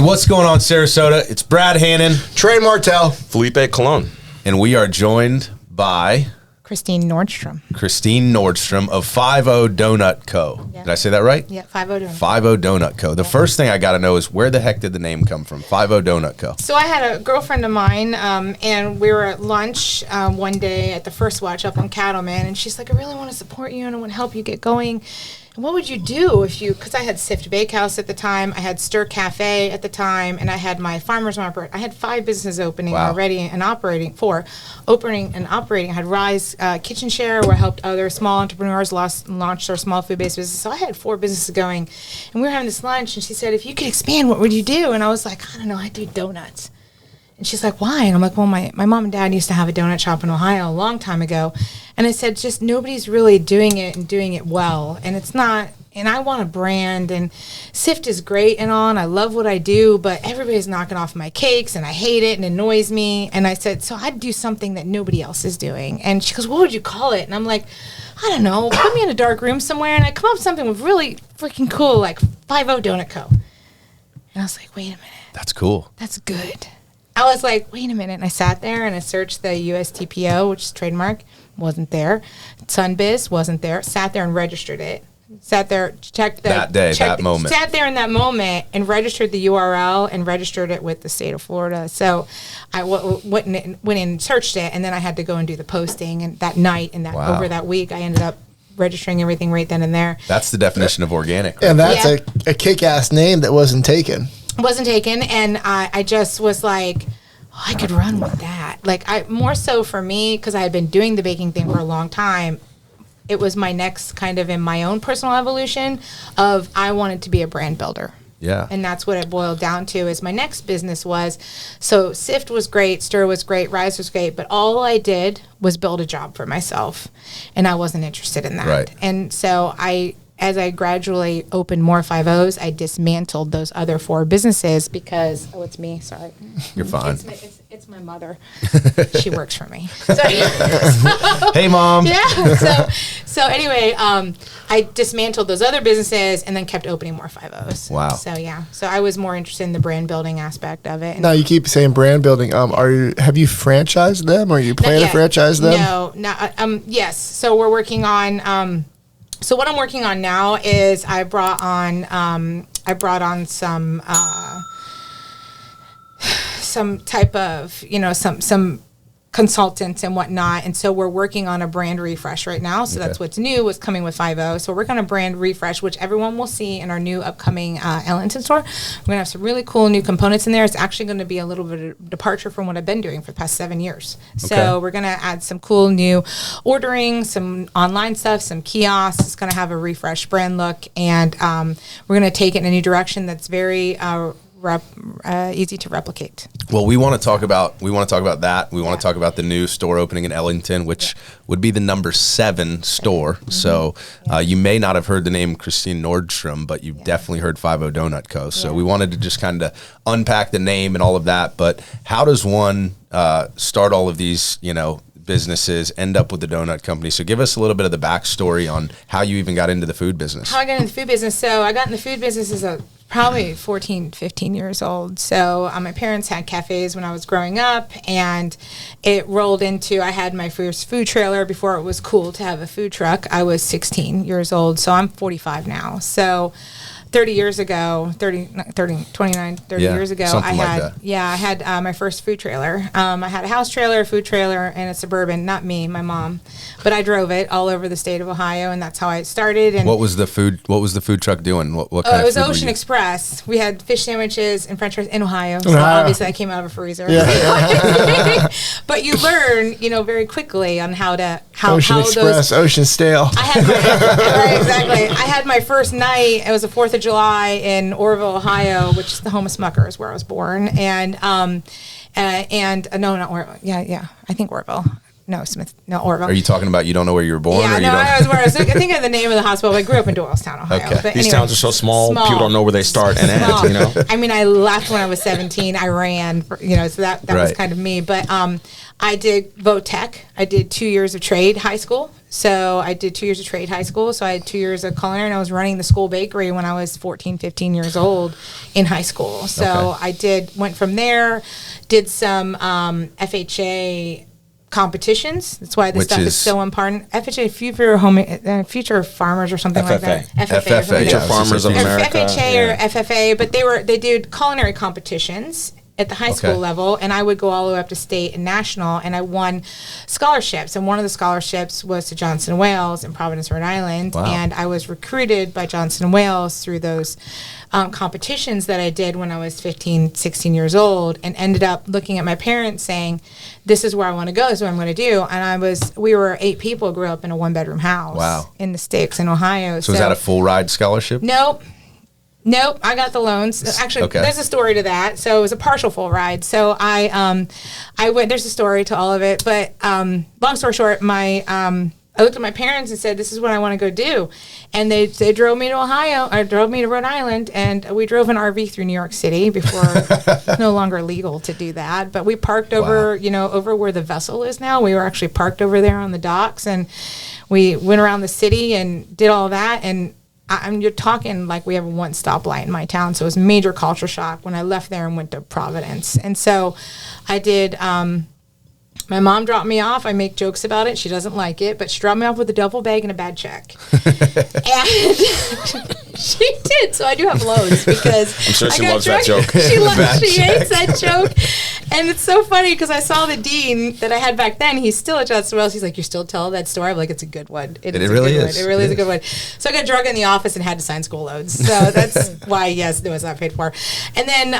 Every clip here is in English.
What's going on, Sarasota? It's Brad Hannon, Trey Martell, Felipe Colon. And we are joined by Christine Nordstrom. Christine Nordstrom of 50 Donut Co. Yeah. Did I say that right? Yeah, 50 Donut. 50 Donut Co. The first thing I got to know is where the heck did the name come from? 50 Donut Co. So I had a girlfriend of mine, and we were at lunch one day at the First Watch up on Cattleman, and she's like, I really want to support you and I want to help you get going. And what would you do if you, because I had Sift Bakehouse at the time, I had Stir Cafe at the time, and I had my Farmer's Market. I had 5 businesses opening already and operating, 4 opening and operating. I had Rise Kitchen Share, where I helped other small entrepreneurs launch their small food-based business. So I had 4 businesses going, and we were having this lunch, and she said, if you could expand, what would you do? And I was like, I don't know, I'd do donuts. And she's like, why? And I'm like, well, my mom and dad used to have a donut shop in Ohio a long time ago. And I said, just nobody's really doing it and doing it well. And it's not, and I want a brand, and Sift is great and all, and I love what I do, but everybody's knocking off my cakes, and I hate it, and it annoys me. And I said, so I'd do something that nobody else is doing. And she goes, what would you call it? And I'm like, I don't know, put me in a dark room somewhere, and I come up with something with really freaking cool, like 50 Donut Co. And I was like, wait a minute. That's cool. That's good. I was like, wait a minute. And I sat there and I searched the USTPO, which is trademark, wasn't there. Sunbiz wasn't there. Sat there and registered it. Sat there, checked the... That day, that moment. Sat there in that moment and registered the URL and registered it with the state of Florida. So I went in and searched it, and then I had to go and do the posting. And that night and over that week, I ended up registering everything right then and there. That's the definition of organic. Right? And that's a kick-ass name that wasn't taken. Wasn't taken, and I just was like, oh, I could run with that. Like, more so for me, because I had been doing the baking thing for a long time, it was my next kind of in my own personal evolution of I wanted to be a brand builder. Yeah. And that's what it boiled down to is my next business was, so Sift was great, Stir was great, Rise was great, but all I did was build a job for myself, and I wasn't interested in that. Right. And so as I gradually opened more 50s, I dismantled those other 4 businesses because, it's me, sorry. You're fine. It's my mother. She works for me. Hey, Mom. Yeah. So anyway, I dismantled those other businesses and then kept opening more 50s. Wow. So yeah. So I was more interested in the brand building aspect of it. Now you keep saying brand building. Have you franchised them, or you plan to franchise them? No. Yes. So we're working on. So what I'm working on now is I brought on some type of, some consultants and whatnot, and so we're working on a brand refresh right now. So that's what's new, what's coming with 50. So we're working on a brand refresh, which everyone will see in our new upcoming Ellington store. We're gonna have some really cool new components in there. It's actually going to be a little bit of departure from what I've been doing for the past 7 years. So we're gonna add some cool new ordering, some online stuff, some kiosks. It's gonna have a refreshed brand look, and we're gonna take it in a new direction that's very easy to replicate. Well, we want to talk about that. We want to talk about the new store opening in Ellington, which would be the number 7 store. Mm-hmm. So you may not have heard the name Christine Nordstrom, but you've definitely heard 50 Donut Co. So we wanted to just kind of unpack the name and all of that. But how does one start all of these, businesses, end up with the donut company? So give us a little bit of the backstory on how you even got into the food business. How I got into the food business. So I got in the food business as probably 14, 15 years old. So my parents had cafes when I was growing up, and it rolled into, I had my first food trailer before it was cool to have a food truck. I was 16 years old, so I'm 45 now. So 30 years ago, 29 years ago, I had my first food trailer. I had a house trailer, a food trailer, and a Suburban. Not me, my mom, but I drove it all over the state of Ohio, and that's how I started. And what was the food truck doing? What kind of food? It was Ocean Express. We had fish sandwiches and French fries in Ohio. So obviously, I came out of a freezer. Yeah. But you learn, very quickly on how Ocean Express, Ocean Stale. I had exactly. I had my first night. It was the 4th of July in Orville, Ohio, which is the home of Smucker's, where I was born. And no, not Orville. Yeah. I think Orville. No, Smith. No, Orville. Are you talking about you don't know where you were born? Yeah, I was thinking of the name of the hospital. I grew up in Doylestown, Ohio. Okay. But These towns are so small, people don't know where they start and end. I mean, I left when I was 17. I ran, so that was kind of me. But I did VOTech. I did 2 years of trade high school. So I did 2 years of trade high school. So I had 2 years of culinary, and I was running the school bakery when I was 14, 15 years old in high school. So I went from there, did some FHA competitions. That's why this stuff is so important. FHA, Future Farmers or something like that. FFA, Future Farmers of America. FHA or FFA, but they did culinary competitions at the high school level, and I would go all the way up to state and national, and I won scholarships. And one of the scholarships was to Johnson & Wales in Providence, Rhode Island, and I was recruited by Johnson & Wales through those competitions that I did when I was 15, 16 years old, and ended up looking at my parents saying, this is where I want to go, this is what I'm going to do. And we were 8 people, grew up in a 1-bedroom house in the sticks in Ohio. So was that a full ride scholarship? Nope, I got the loans. Actually, there's a story to that. So it was a partial full ride. So I went. There's a story to all of it. But long story short, I looked at my parents and said, "This is what I want to go do," and they drove me to Ohio, or drove me to Rhode Island, and we drove an RV through New York City before it's no longer legal to do that. But we parked over where the vessel is now. We were actually parked over there on the docks, and we went around the city and did all that. And you're talking like we have a one stoplight in my town, so it was a major culture shock when I left there and went to Providence. And so I did. My mom dropped me off. I make jokes about it. She doesn't like it, but she dropped me off with a duffel bag and a bad check. And she did. So I do have loans because I'm sure she loves that joke. She hates that joke. And it's so funny because I saw the dean that I had back then. He's still at Johnson & Wales. He's like, "You still tell that story?" I'm like, "It's a good one. It really is. It really is a good one." So I got drug in the office and had to sign school loans. So that's why, yes, it was not paid for. And then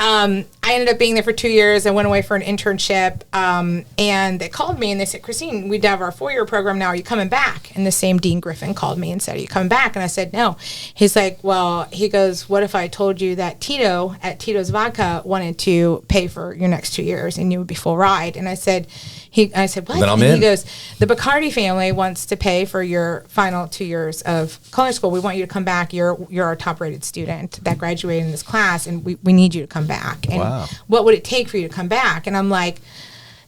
I ended up being there for 2 years. I went away for an internship, and they called me and they said, "Christine, we have our 4-year program now. Are you coming back?" And the same Dean Griffin called me and said, "Are you coming back?" And I said, "No." He's like, "Well," he goes, "what if I told you that Tito at Tito's Vodka wanted to pay for your next 2 years and you would be full ride?" And I said, "What?" Then I'm and in. He goes, "The Bacardi family wants to pay for your final 2 years of culinary school. We want you to come back. You're our top rated student that graduated in this class, and we need you to come back. And what would it take for you to come back?" And I'm like,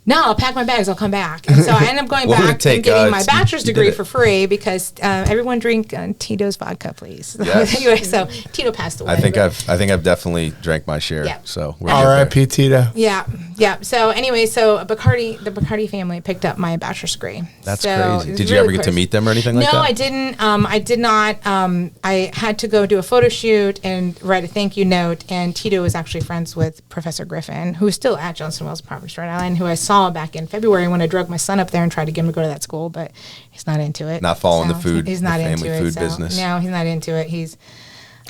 "No, I'll pack my bags. I'll come back." And so I ended up going back and getting my bachelor's degree for free because everyone drink Tito's vodka, please. Yes. Anyway, so Tito passed away. I think I've definitely drank my share. Yeah. So we're R.I.P. Tito. Yeah. So anyway, the Bacardi family picked up my bachelor's degree. That's so crazy. Did you ever get to meet them or anything like that? No, I didn't. I did not. I had to go do a photo shoot and write a thank you note. And Tito was actually friends with Professor Griffin, who's still at Johnson & Wales Providence, Rhode Island, who I saw back in February when I drug my son up there and tried to get him to go to that school, but he's not into it. Not following the food. He's not the into family it. food business. No, he's not into it.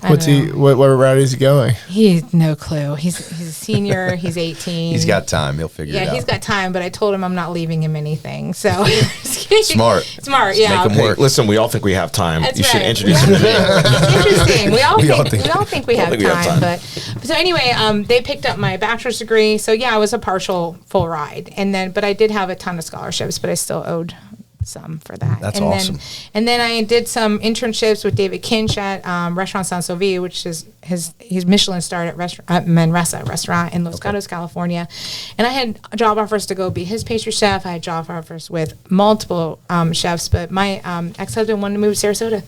What route is he going? He's no clue. He's a senior. He's 18. He's got time. He'll figure it out. Yeah, he's got time, but I told him I'm not leaving him anything. So Smart. Yeah. Make him work. Listen, we all think we have time. That's you should right. introduce him to me. It's interesting. We all think we have think we have time. time. But so anyway, they picked up my bachelor's degree. So yeah, I was a partial full ride, but I did have a ton of scholarships, but I still owed some for that. That's awesome. And then I did some internships with David Kinch at Restaurant Sansovie, which is his Michelin starred at Manresa restaurant in Los Gatos, California. And I had job offers to go be his pastry chef. I had job offers with multiple chefs, but my ex-husband wanted to move to Sarasota.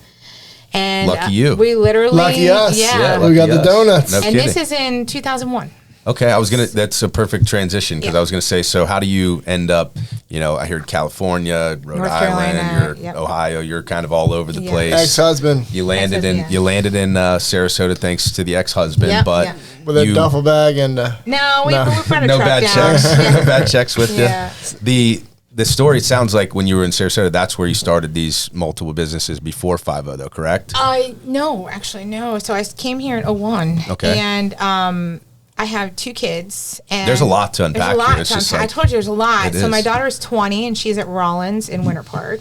And lucky you. We literally Lucky us. Yeah. We got the donuts. No And kidding. this is in 2001. Okay, that's a perfect transition because I was going to say, so how do you end up, I heard California, Rhode North Island, Carolina, you're Ohio, you're kind of all over the place. Ex-husband. You landed in Sarasota thanks to the ex-husband, Yep, but yeah. With a duffel bag and No, we brought a no truck bad down. checks. Yeah. No bad checks with Yeah. you. The story sounds like when you were in Sarasota, that's where you started these multiple businesses before 5-0, though, correct? No, actually, no. So I came here in 2001. Okay. And I have 2 kids. And There's a lot to unpack There's a lot here. It's to just unpack. like- I told you there's a lot. It So my is. daughter is 20, and she's at Rollins in Winter Park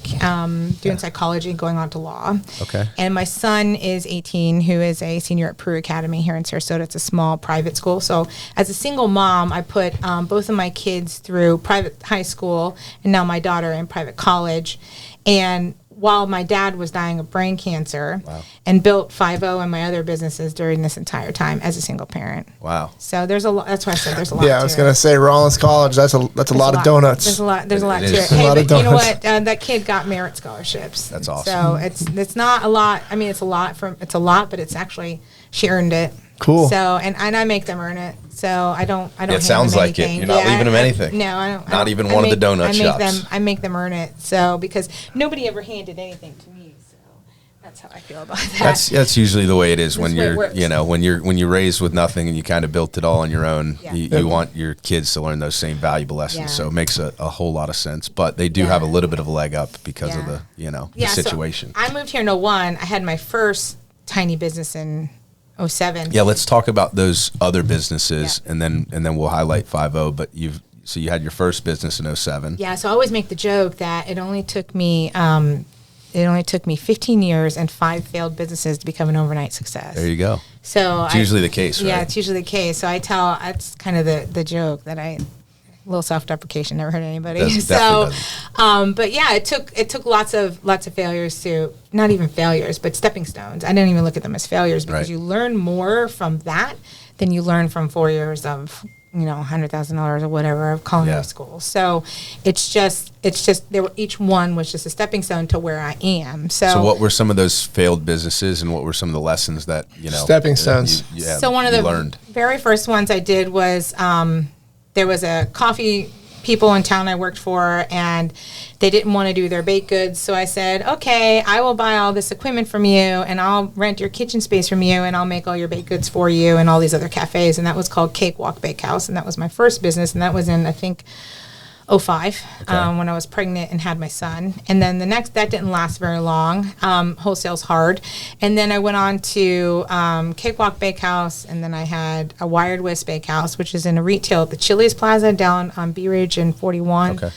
doing psychology and going on to law. Okay. And my son is 18, who is a senior at Peru Academy here in Sarasota. It's a small private school. So as a single mom, I put both of my kids through private high school and now my daughter in private college. And while my dad was dying of brain cancer, and built 5-0 and my other businesses during this entire time as a single parent. Wow. So there's a lot. That's why I said there's a lot. Yeah, I was gonna say Rollins College. That's a lot of donuts. There's a lot to It it. is. Hey, A lot but of you know donuts. what? That kid got merit scholarships. That's awesome. So it's not a lot. I mean, it's a lot, but it's actually she earned it. Cool. So and I make them earn it. So I don't. It hand sounds them like it. anything. You're not leaving them anything. No, I don't. Not even one of the donut shops. I make them earn it. So because nobody ever handed anything to me. So that's how I feel about that. That's usually the way it is when That's the way it you're works. when you're raised with nothing and you kind of built it all on your own. Yeah. You want your kids to learn those same valuable lessons. Yeah. So it makes a whole lot of sense. But they do Yeah. have a little bit of a leg up because of Yeah. the situation. So I moved here in 01. I had my first tiny business in 07. Yeah, let's talk about those other businesses Yeah. and then we'll highlight 5-0. But you had your first business in 07. Yeah, so I always make the joke that it only took me 15 years and 5 failed businesses to become an overnight success. There you go. So It's usually the case, right? Yeah, it's usually the case. So that's kind of the joke that a little self-deprecation, never hurt anybody. Definitely But yeah, it took lots of failures to, not even failures, but stepping stones. I didn't even look at them as failures because Right. you learn more from that than you learn from 4 years of $100,000 or whatever of culinary Yeah. school. So it's just each one was just a stepping stone to where I am. So what were some of those failed businesses and what were some of the lessons that, Stepping stones. So one of the learned? very first ones I did was there was a coffee people in town I worked for, and they didn't want to do their baked goods. So I said, okay, I will buy all this equipment from you, and I'll rent your kitchen space from you, and I'll make all your baked goods for you, and all these other cafes. And that was called Cakewalk Bakehouse, and that was my first business, and that was in, I think, 05, when I was pregnant and had my son. And then that didn't last very long. Wholesale's hard. And then I went on to Cakewalk Bakehouse, and then I had a Wired Whisk Bakehouse, which is in a retail at the Chili's Plaza down on Bee Ridge and 41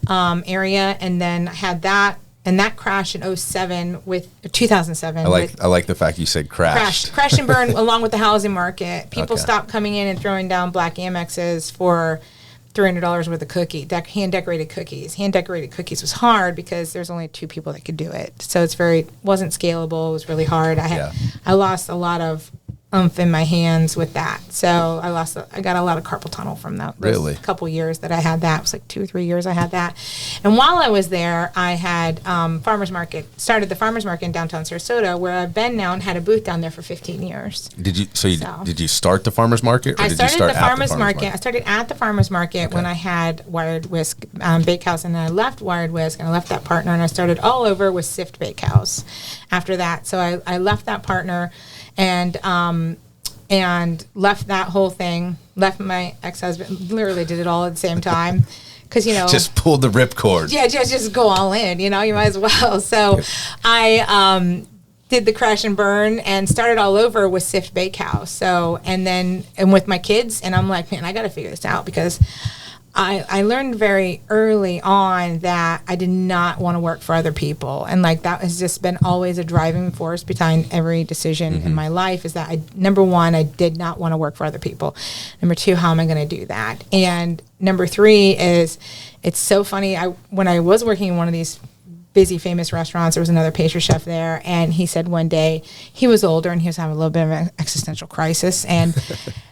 area. And then I had that, and that crashed in 2007. I like the fact you said crashed. Crashed and burned along with the housing market. People Okay. stopped coming in and throwing down black Amexes for $300 worth of hand-decorated cookies. Hand-decorated cookies was hard because there's only 2 people that could do it. So wasn't scalable. It was really hard. I lost a lot of oomph in my hands with that. So I got a lot of carpal tunnel from that. Really? Those couple years that I had that. It was like 2 or 3 years I had that. And while I was there, I had started the farmer's market in downtown Sarasota, where I've been now and had a booth down there for 15 years. Did you start the farmer's market or I did you started start the at farmer's market. I started at the farmer's market when I had Wired Whisk Bakehouse, and then I left Wired Whisk and I left that partner, and I started all over with Sift Bakehouse after that. So I left that partner and left that whole thing, left my ex-husband, literally did it all at the same time. Because, just pulled the ripcord? Yeah, just go all in, you might as well. So I did the crash and burn and started all over with Sift Bakehouse. So, and with my kids, and I'm like, man, I got to figure this out because I learned very early on that I did not want to work for other people. And that has just been always a driving force behind every decision in my life, is that number one, I did not want to work for other people. Number two, how am I going to do that? And number three is, it's so funny. When I was working in one of these busy, famous restaurants, there was another pastry chef there, and he said one day, he was older and he was having a little bit of an existential crisis, and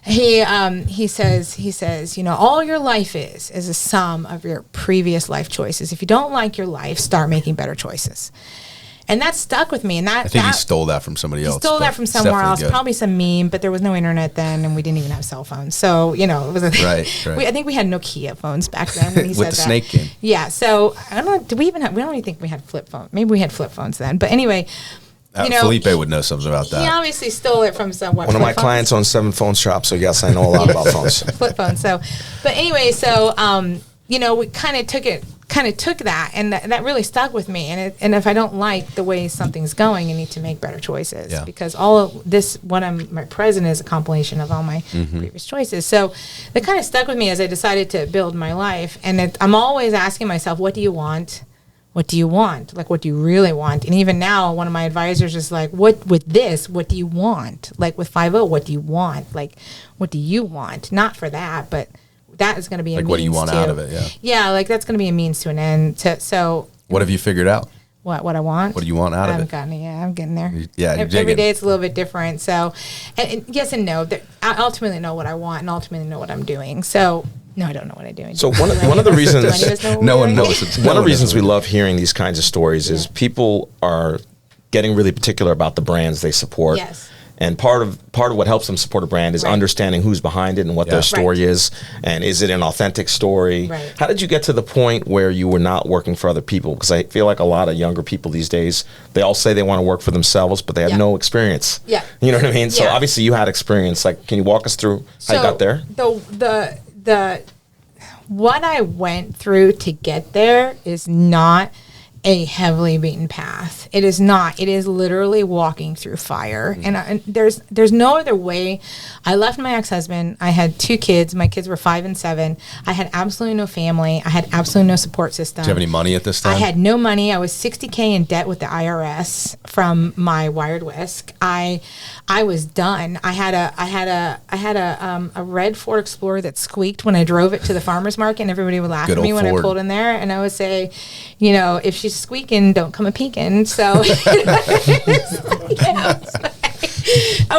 he says, all your life is a sum of your previous life choices. If you don't like your life, start making better choices. And that stuck with me. And I think he stole that from somebody else. He stole that from somewhere else, probably some meme, but there was no internet then, and we didn't even have cell phones. So, it was a right. I think we had Nokia phones back then when he with said the that. snake game. Yeah. So I don't know. We don't even think we had flip phones. Maybe we had flip phones then. But anyway, Felipe would know something about that. He obviously stole it from somewhere. One of my clients owns 7 phone shops, so yes, I know a lot about phones. Flip phones. So, but anyway, we kind of took that, and that really stuck with me. And if I don't like the way something's going, I need to make better choices. Yeah. Because all of this, my present is a compilation of all my previous choices. So that kind of stuck with me as I decided to build my life. And I'm always asking myself, what do you want? What do you want? What do you really want? And even now, one of my advisors is like, what do you want? With 5-0, what do you want? What do you want? Not for that, but that is going to be a means what do you want to, out of it? Yeah. Yeah, that's going to be a means to an end. So what have you figured out? what I want. What do you want out I of haven't it? gotten it yet. I'm getting there. Yeah, you're Every digging. day it's a little bit different. So, and yes and no. I ultimately know what I want and ultimately know what I'm doing. So, no, I don't know what I'm doing. So one of the reasons Do any of us know what No we're one doing? knows. It's one of the reasons we love hearing these kinds of stories is Yeah. people are getting really particular about the brands they support. Yes. And part of what helps them support a brand is Right. understanding who's behind it and what Yeah. their story Right. is, and is it an authentic story? Right. How did you get to the point where you were not working for other people? Because I feel like a lot of younger people these days, they all say they want to work for themselves, but they have Yeah. no experience. Yeah. You know what I mean? So Yeah. obviously you had experience. Like, can you walk us through how you got there? The what I went through to get there is not a heavily beaten path. It is not. It is literally walking through fire. And there's no other way. I left my ex-husband. I had 2 kids. My kids were 5 and 7. I had absolutely no family. I had absolutely no support system. Do you have any money at this time? I had no money. I was $60K in debt with the IRS from my wired whisk. I was done. I had a red Ford Explorer that squeaked when I drove it to the farmer's market, and everybody would laugh Good at me old when Ford. I pulled in there, and I would say, you know, if she's squeaking, don't come a peeking. So I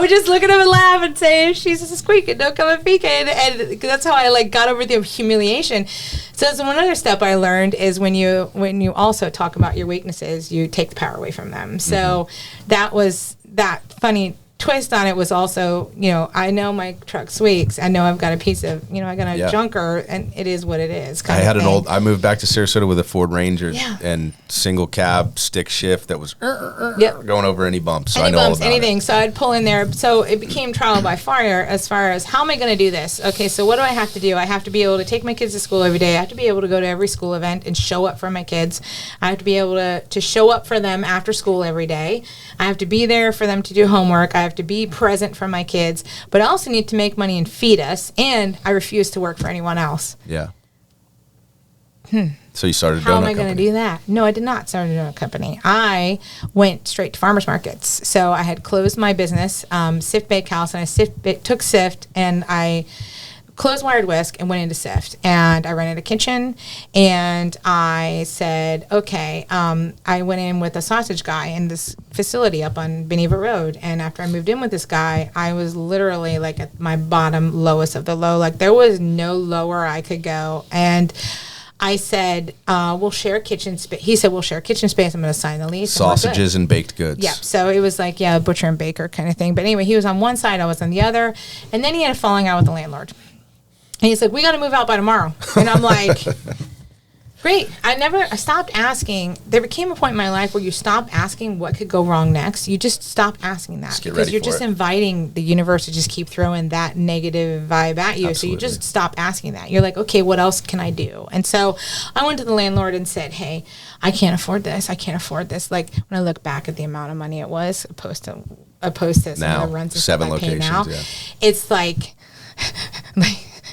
would just look at him and laugh and say, if she's squeaking, don't come a peeking. And that's how I got over the humiliation. So that's one other step I learned is when you also talk about your weaknesses, you take the power away from them. So that was that funny twist on it was also, you know, I know my truck squeaks. I know I've got a piece of, you know, I got a Yeah. junker, and it is what it is. I had I moved back to Sarasota with a Ford Ranger Yeah. and single cab stick shift that was Yep. going over any bumps. So I Any know all bumps, about anything. it. So I'd pull in there. So it became trial by fire as far as how am I going to do this? Okay, so what do I have to do? I have to be able to take my kids to school every day. I have to be able to go to every school event and show up for my kids. I have to be able to show up for them after school every day. I have to be there for them to do homework. I have to be present for my kids. But I also need to make money and feed us. And I refuse to work for anyone else. Yeah. So you started a How am donut I going to company. do that? No, I did not start a donut company. I went straight to farmers markets. So I had closed my business, Sift Bakehouse, and I took Sift and I closed Wired Whisk and went into Sift. And I rented a kitchen, and I said, okay, I went in with a sausage guy in this facility up on Beneva Road. And after I moved in with this guy, I was literally like at my bottom lowest of the low. Like there was no lower I could go. And I said, we'll share a kitchen space. He said, we'll share a kitchen space. I'm going to sign the lease. and we're good. Sausages and baked goods. Yep. So it was like, yeah, butcher and baker kind of thing. But anyway, he was on one side, I was on the other. And then he had a falling out with the landlord. And he's like, we got to move out by tomorrow. And I'm like, great. I stopped asking. There became a point in my life where you stop asking what could go wrong next. You just stop asking that. Just get because ready you're for just it. inviting the universe to just keep throwing that negative vibe at you. So you Absolutely. just stop asking that. You're like, okay, what else can I do? And so I went to the landlord and said, hey, I can't afford this. I can't afford this. Like when I look back at the amount of money it was opposed to some Now, of the rents and 7 stuff I pay now, locations, it's like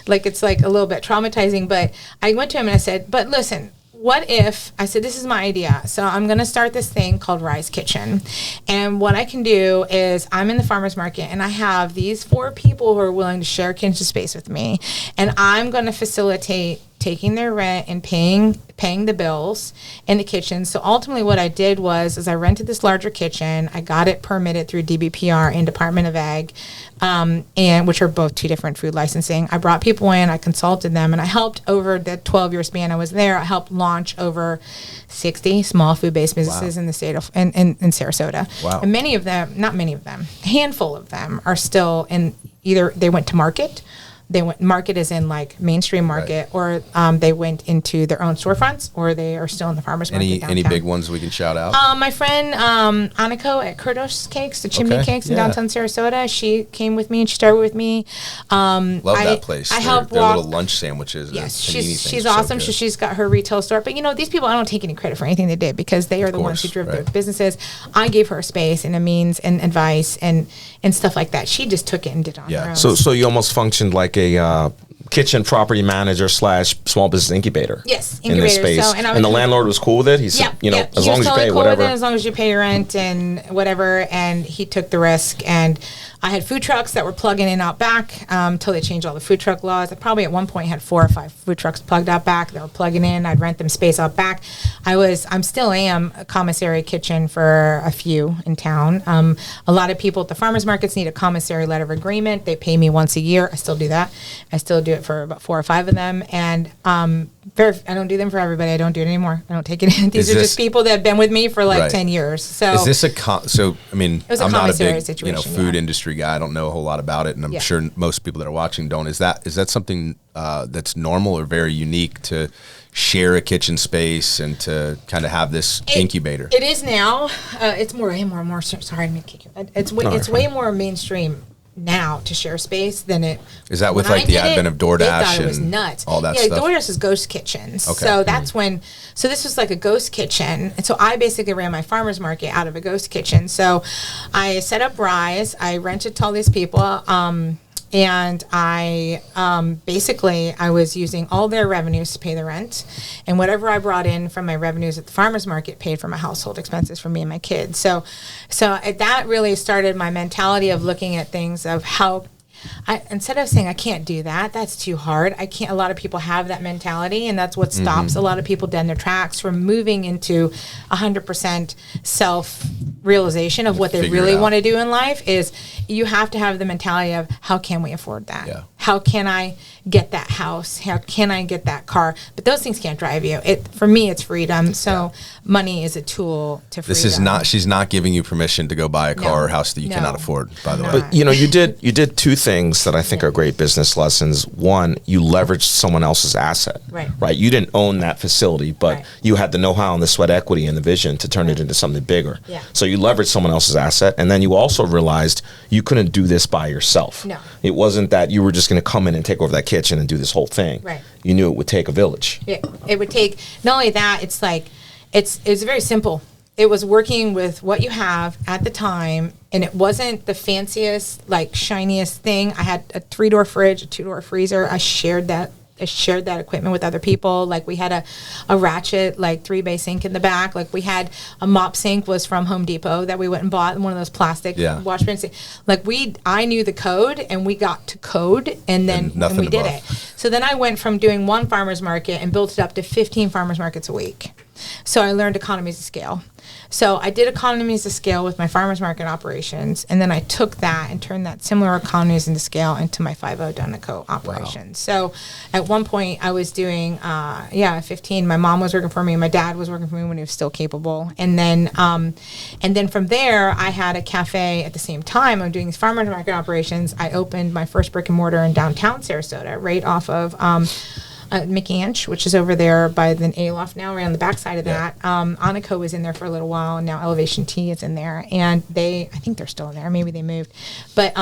it's like a little bit traumatizing. But I went to him and I said, but listen, what if, I said, this is my idea. So I'm going to start this thing called Rise Kitchen. And what I can do is I'm in the farmer's market and I have these 4 people who are willing to share kitchen space with me. And I'm going to facilitate taking their rent and paying the bills in the kitchen. So ultimately what I did was I rented this larger kitchen. I got it permitted through DBPR and Department of Ag, and which are both 2 different food licensing. I brought people in, I consulted them, and I helped over the 12-year span I was there. I helped launch over 60 small food-based businesses in the state of in Sarasota. Wow. And many of them, not many of them, a handful of them are still in either they went to market. They went market as in like mainstream market, or they went into their own storefronts, or they are still in the farmers market. Any downtown. big ones we can shout out? My friend Aniko at Kurdos Cakes, the chimney Okay, cakes in yeah. downtown Sarasota, she came with me and she started with me. Love that place. I Their- helped their walk. little lunch sandwiches. and Yes, panini things she's are so awesome. good. So she's got her retail store. But, you know, these people, I don't take any credit for anything they did because they are the ones who course, drove their right. businesses. I gave her a space and a means and advice and stuff like that. She just took it and did it on Yeah. her own. So you almost functioned like a kitchen property manager / small business incubator. Yes, in this incubator. space. So, and I and the was- landlord was cool with it. He said, as long as you pay whatever. As long as you pay your rent and whatever. And he took the risk. And I had food trucks that were plugging in out back until they changed all the food truck laws. I probably at one point had 4 or 5 food trucks plugged out back. They were plugging in. I'd rent them space out back. I'm still am a commissary kitchen for a few in town. A lot of people at the farmers markets need a commissary letter of agreement. They pay me once a year. I still do that. I still do it for about 4 or 5 of them. And I don't do them for everybody. I don't do it anymore. I don't take it in. These are just people that have been with me for like 10 years. So is this I'm not a big situation, food industry guy. I don't know a whole lot about it, and I'm sure most people that are watching don't. Is that something that's normal or very unique to share a kitchen space and to kind of have this incubator? It is now. It's more. Sorry, I didn't kick you. It's way more mainstream now to share space than it is. That with when like the advent of DoorDash they thought it was and nuts. all that stuff? DoorDash is ghost kitchens. Okay. So that's when. So this was like a ghost kitchen, and so I basically ran my farmers market out of a ghost kitchen. So I set up Rise. I rented to all these people. And I basically I was using all their revenues to pay the rent, and whatever I brought in from my revenues at the farmers market paid for my household expenses for me and my kids. So that really started my mentality of looking at things of how. Instead of saying I can't do that, that's too hard. I can't. A lot of people have that mentality, and that's what stops a lot of people dead in their tracks from moving into 100% self-realization of what they really want to do in life. Is you have to have the mentality of how can we afford that? Yeah. How can I get that house? How can I get that car? But those things can't drive you. For me, it's freedom. So money is a tool to freedom. This is not. She's not giving you permission to go buy a car or house that you cannot afford. By the way, but you did 2 things that I think are great business lessons. One, you leveraged someone else's asset. Right. You didn't own that facility, but you had the know-how and the sweat equity and the vision to turn it into something bigger. Yeah. So you leveraged someone else's asset, and then you also realized you couldn't do this by yourself. No. It wasn't that you were just going to come in and take over that kitchen and do this whole thing. Right. You knew it would take a village. It would take, not only that, it's very simple. It was working with what you have at the time, and it wasn't the fanciest, shiniest thing. I had a 3-door fridge, a 2-door freezer. I shared that equipment with other people. Like we had a ratchet, 3-bay sink in the back. Like we had a mop sink was from Home Depot that we went and bought, one of those plastic wash bins. I knew the code, and we got to code, and we did it. So then I went from doing 1 farmer's market and built it up to 15 farmer's markets a week. So I learned economies of scale. So I did economies of scale with my farmers market operations, and then I took that and turned that similar economies into scale into my 5-0 Donut Co. operations. So at one point I was doing 15. My mom was working for me, and my dad was working for me when he was still capable. And then from there I had a cafe at the same time. I'm doing these farmers market operations. I opened my first brick and mortar in downtown Sarasota, right off of Mickey Inch, which is over there by the Aloft now, right on the backside of that. Anico was in there for a little while, and now Elevation Tea is in there. And I think they're still in there. Maybe they moved. But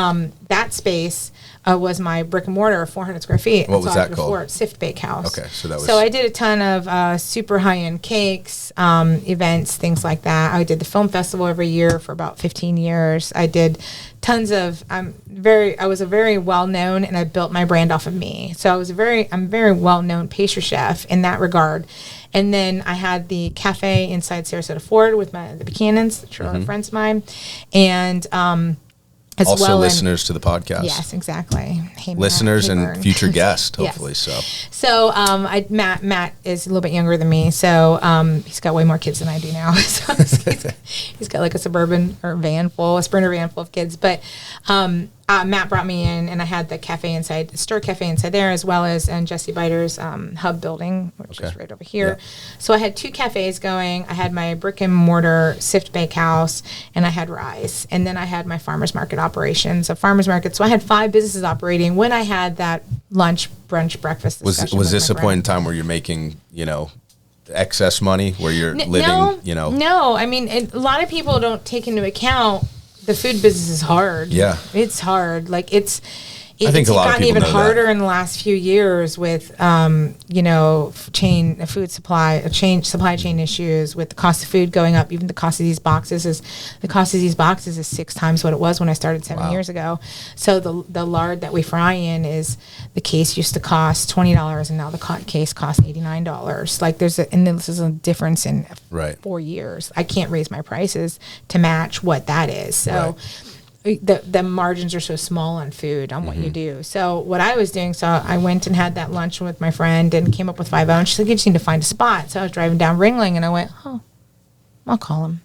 that space was my brick and mortar, 400 square feet. What was that called? Sift Bakehouse. Okay, So I did a ton of super high-end cakes, events, things like that. I did the film festival every year for about 15 years. I did tons of. I was a very well known, and I built my brand off of me. So I'm very well known pastry chef in that regard. And then I had the cafe inside Sarasota Ford with the Buchanans, which are friends of mine, and as also well listeners to the podcast. Yes, exactly. Hey, listeners Matt, and future guests, Yes. hopefully. So Matt is a little bit younger than me, so he's got way more kids than I do now. So he's got like a Sprinter van full of kids. But Matt brought me in, and I had the cafe inside, Stir Cafe inside there, as well as Jesse Biter's hub building, which is right over here. Yeah. So I had 2 cafes going. I had my brick and mortar Sift Bakehouse, and I had Rise. And then I had my farmers market operations, a farmers market. So I had 5 businesses operating when I had that lunch, brunch, breakfast. Was this a point in time where you're making, excess money, where you're living, No, I mean, a lot of people don't take into account the food business is hard. Yeah. It's hard. I think it's a lot of gotten people even know harder that. in the last few years with, supply chain issues, with the cost of food going up. Even the cost of these boxes is 6 times what it was when I started 7 years ago. So the lard that we fry in is, the case used to cost $20 and now the case costs $89. Like and this is a difference in 4 years. I can't raise my prices to match what that is. So. The margins are so small on food, on what you do. So what I was doing, so I went and had that lunch with my friend and came up with 5 and she's like, you just need to find a spot. So I was driving down Ringling and I went, I'll call him.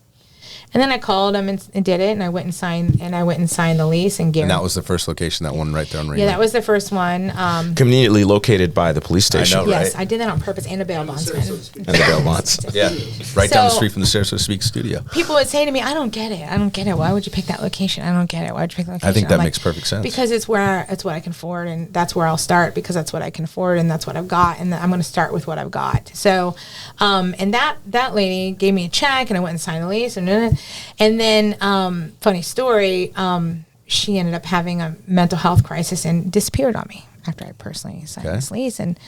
And then I called him and did it, and I went and signed the lease. And that was the first location, that one right there on Ringling. Yeah, that was the first one. Conveniently located by the police station. I know, yes, right? I did that on purpose, and a bail bondsman. And the bail bonds. Yeah, right down the street from the Sarasota SpeaX studio. People would say to me, I don't get it. Why would you pick that location? I don't get it. Why would you pick that location? I think that makes perfect sense. Because it's what I can afford, and that's where I'll start, because that's what I can afford, and that's what I've got, and I'm going to start with what I've got. So, and that lady gave me a check, and I went and signed the lease, and then, funny story, she ended up having a mental health crisis and disappeared on me after I personally signed this lease. And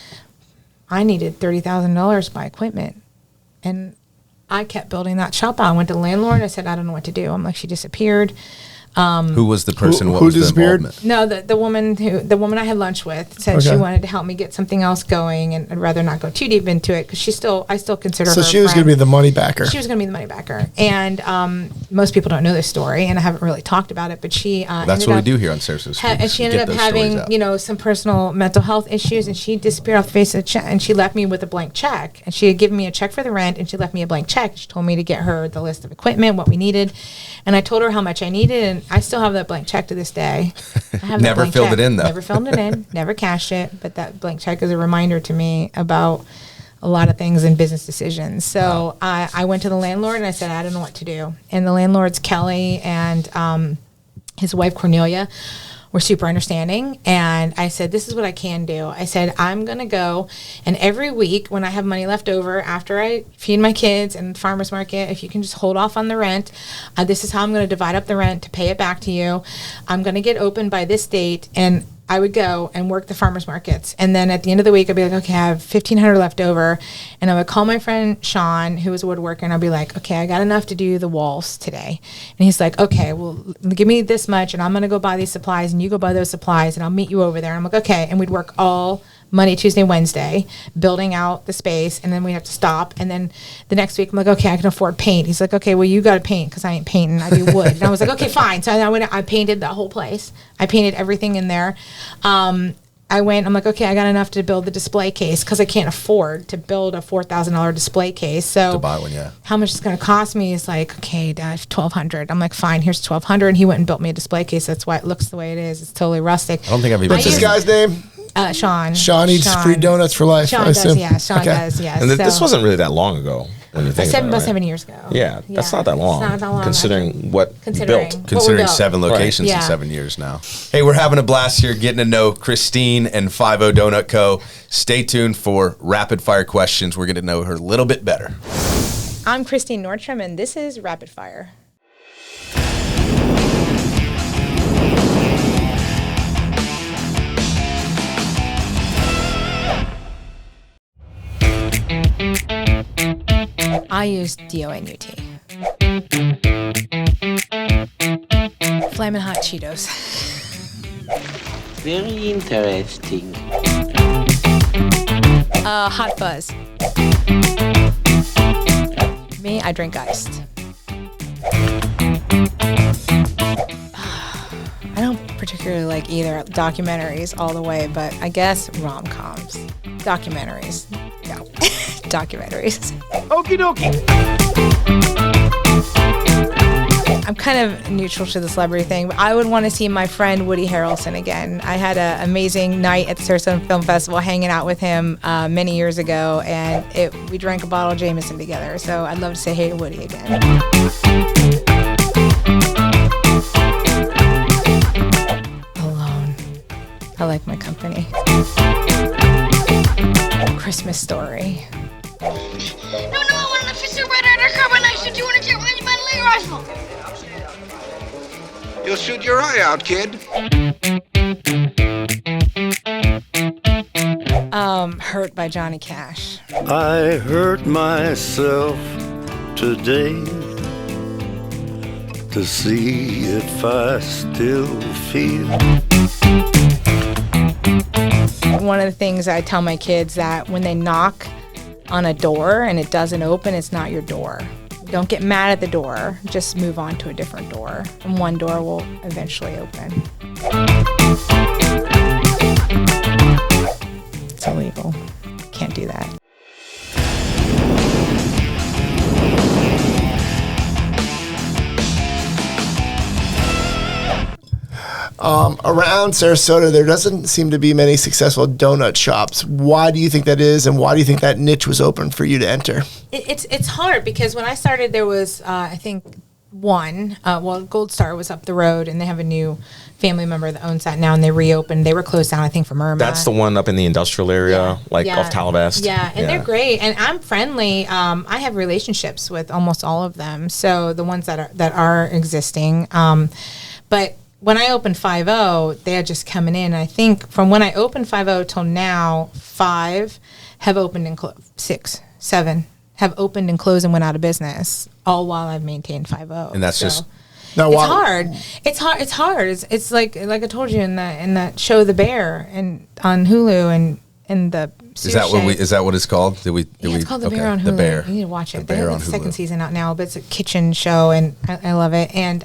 I needed $30,000 to buy equipment. And I kept building that shop out. I went to the landlord and I said, I don't know what to do. I'm like, she disappeared. Who was the person? What who was the disappeared? involvement? No, the woman I had lunch with said she wanted to help me get something else going, and I'd rather not go too deep into it because I still consider her. So a she was friend. going to be the money backer. She was going to be the money backer, and most people don't know this story, and I haven't really talked about it. But she that's what we do here on Sarasota. and she ended up having some personal mental health issues, and she disappeared off the face of the check. And she left me with a blank check, and she had given me a check for the rent, and she left me a blank check. She told me to get her the list of equipment, what we needed, and I told her how much I needed, and I still have that blank check to this day. I have Never that blank filled check. it in, though. Never filled it in. Never cashed it. But that blank check is a reminder to me about a lot of things in business decisions. So I went to the landlord and I said, I don't know what to do. And the landlord's Kelly and his wife Cornelia were super understanding. And I said, this is what I can do. I said, I'm going to go, and every week when I have money left over after I feed my kids and farmer's market, if you can just hold off on the rent, this is how I'm going to divide up the rent to pay it back to you. I'm going to get open by this date, and I would go and work the farmers markets. And then at the end of the week, I'd be like, okay, I have $1,500 left over. And I would call my friend Sean, who was a woodworker, and I'd be like, okay, I got enough to do the walls today. And he's like, okay, well, give me this much, and I'm going to go buy these supplies, and you go buy those supplies, and I'll meet you over there. And I'm like, okay. And we'd work all Monday, Tuesday, Wednesday, building out the space, and then we have to stop. And then the next week, I'm like, okay, I can afford paint. He's like, okay, well, you got to paint because I ain't painting. I do wood. And I was like, okay, fine. So I painted the whole place. I painted everything in there. I'm like, okay, I got enough to build the display case because I can't afford to build a $4,000 display case. So To buy one, yeah. how much it's going to cost me is like, okay, Dad, $1,200. I'm like, fine, here's $1,200. And he went and built me a display case. That's why it looks the way it is. It's totally rustic. I don't think I've even What's this guy's name? Sean. Sean eats free donuts for life. Sean I does, assume. yeah. Sean does, yes. And this So- wasn't really that long ago when you think about it. about right? 7 years ago. Yeah, that's not that long. It's not that long. Considering what you Considering. built. Considering built. 7 locations in Yeah. 7 years now. Hey, we're having a blast here getting to know Christine and 50 Donut Co. Stay tuned for rapid fire questions. We're going to know her a little bit better. I'm Christine Nordstrom, and this is Rapid Fire. I use DONUT. Flamin' Hot Cheetos. Very interesting. Hot Fuzz. Me, I drink iced. I don't particularly like either documentaries all the way, but I guess rom-coms. Documentaries. No. Documentaries. Okie dokie. I'm kind of neutral to the celebrity thing, but I would want to see my friend Woody Harrelson again. I had an amazing night at the Sarasota Film Festival hanging out with him many years ago, and we drank a bottle of Jameson together, so I'd love to say hey to Woody again. Alone. I like my company. Christmas Story. No, I want an officer right undercover and I should do an account with my legal rifle. You'll shoot your eye out, kid. Hurt by Johnny Cash. I hurt myself today to see if I still feel. One of the things I tell my kids that when they knock on a door and it doesn't open, it's not your door. Don't get mad at the door. Just move on to a different door, and one door will eventually open. It's illegal. Can't do that. Around Sarasota, there doesn't seem to be many successful donut shops. Why do you think that is, and why do you think that niche was open for you to enter? It's hard because when I started, there was, I think, one. Gold Star was up the road, and they have a new family member that owns that now, and they reopened. They were closed down, I think, from Irma. That's the one up in the industrial area, off Talavast. Yeah, and they're great, and I'm friendly. I have relationships with almost all of them, so the ones that are existing. But when I opened 5-0, they are just coming in. I think from when I opened 5-0 till now, 5 have opened and closed. 6, 7 have opened and closed and went out of business, all while I've maintained 5-0. And that's just... No, it's hard. It's hard. It's like I told you in that show, The Bear, and on Hulu and the. Is that what it's called? It's called The Bear on Hulu. The Bear. You need to watch it. The Bear on the Hulu. second season out now, but it's a kitchen show, and I love it. And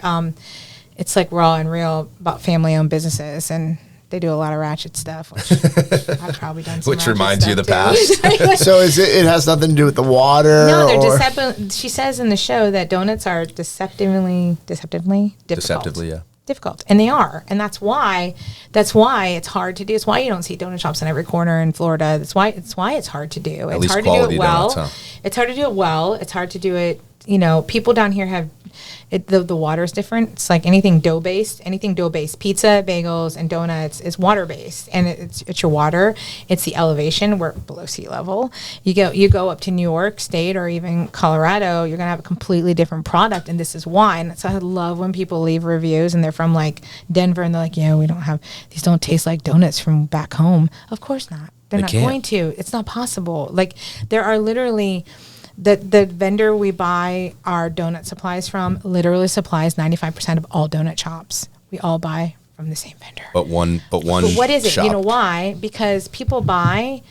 it's like raw and real about family-owned businesses, and they do a lot of ratchet stuff, which I've probably done. Which reminds you of the past. So it has nothing to do with the water? No, they're deceptive. She says in the show that donuts are deceptively difficult. Deceptively, yeah. Difficult, and they are, and that's why it's hard to do. It's why you don't see donut shops on every corner in Florida. That's why it's hard to do. It's hard to do it well. Donuts, huh? It's hard to do it well. It's hard to do it. You know, people down here have. The water is different. It's like anything dough-based. Pizza, bagels, and donuts is water-based. And it's your water. It's the elevation. We're below sea level. You go up to New York State or even Colorado, you're going to have a completely different product, and this is why. And so I love when people leave reviews, and they're from, like, Denver, and they're like, yeah, these don't taste like donuts from back home. Of course not. They're not going to. It's not possible. Like, there are literally... The vendor we buy our donut supplies from literally supplies 95% of all donut shops. We all buy from the same vendor. But what is it? Shop. You know why? Because people they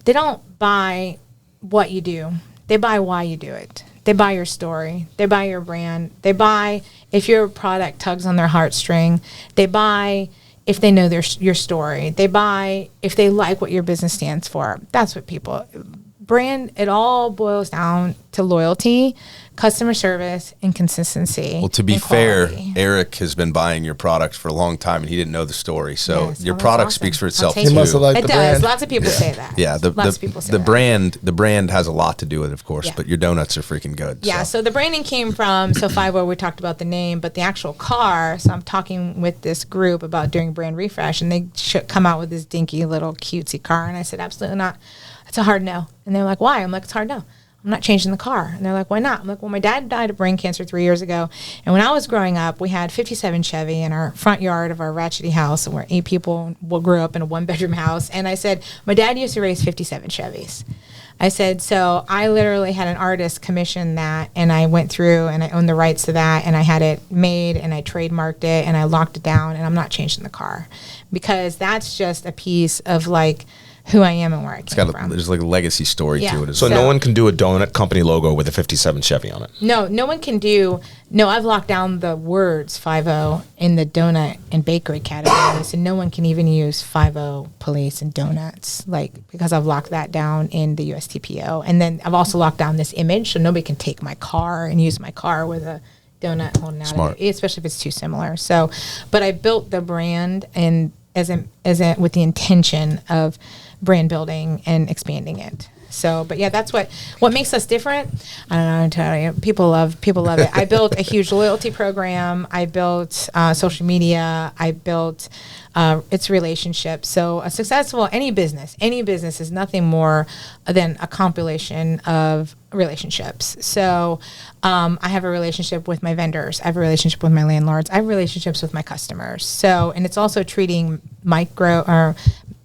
don't buy what you do. They buy why you do it. They buy your story. They buy your brand. They buy if your product tugs on their heartstring. They buy if they know your story. They buy if they like what your business stands for. That's what people... Brand, it all boils down to loyalty, customer service, and consistency. Well, to be fair, Eric has been buying your product for a long time, and he didn't know the story. So your product speaks for itself too. He must have liked the brand. It does. Lots of people say that. Yeah, lots of people say that. The brand has a lot to do with it, of course. But your donuts are freaking good. Yeah. So the branding came from 5-0. We talked about the name, but the actual car. So I'm talking with this group about doing brand refresh, and they come out with this dinky little cutesy car, and I said, absolutely not. It's a hard no. And they're like, why? I'm like, it's hard no. I'm not changing the car. And they're like, why not? I'm like, well, my dad died of brain cancer 3 years ago. And when I was growing up, we had 57 Chevy in our front yard of our ratchety house. And we're 8 people grew up in a 1-bedroom house. And I said, my dad used to race 57 Chevys. I said, so I literally had an artist commission that, and I went through and I owned the rights to that, and I had it made and I trademarked it and I locked it down, and I'm not changing the car because that's just a piece of like who I am and where I came from. There's like a legacy story to it. So no one can do a donut company logo with a 57 Chevy on it? No one can do... No, I've locked down the words 5-0 in the donut and bakery categories, and no one can even use 5-0 police and donuts, because I've locked that down in the USTPO. And then I've also locked down this image, so nobody can take my car and use my car with a donut holding out of it, especially if it's too similar. So, but I built the brand and with the intention of brand building and expanding it. So, but yeah, that's what makes us different. I don't know how to tell you. People love it. I built a huge loyalty program. I built social media. I built its relationships. So a successful, any business is nothing more than a compilation of relationships. So I have a relationship with my vendors. I have a relationship with my landlords. I have relationships with my customers. So, and it's also treating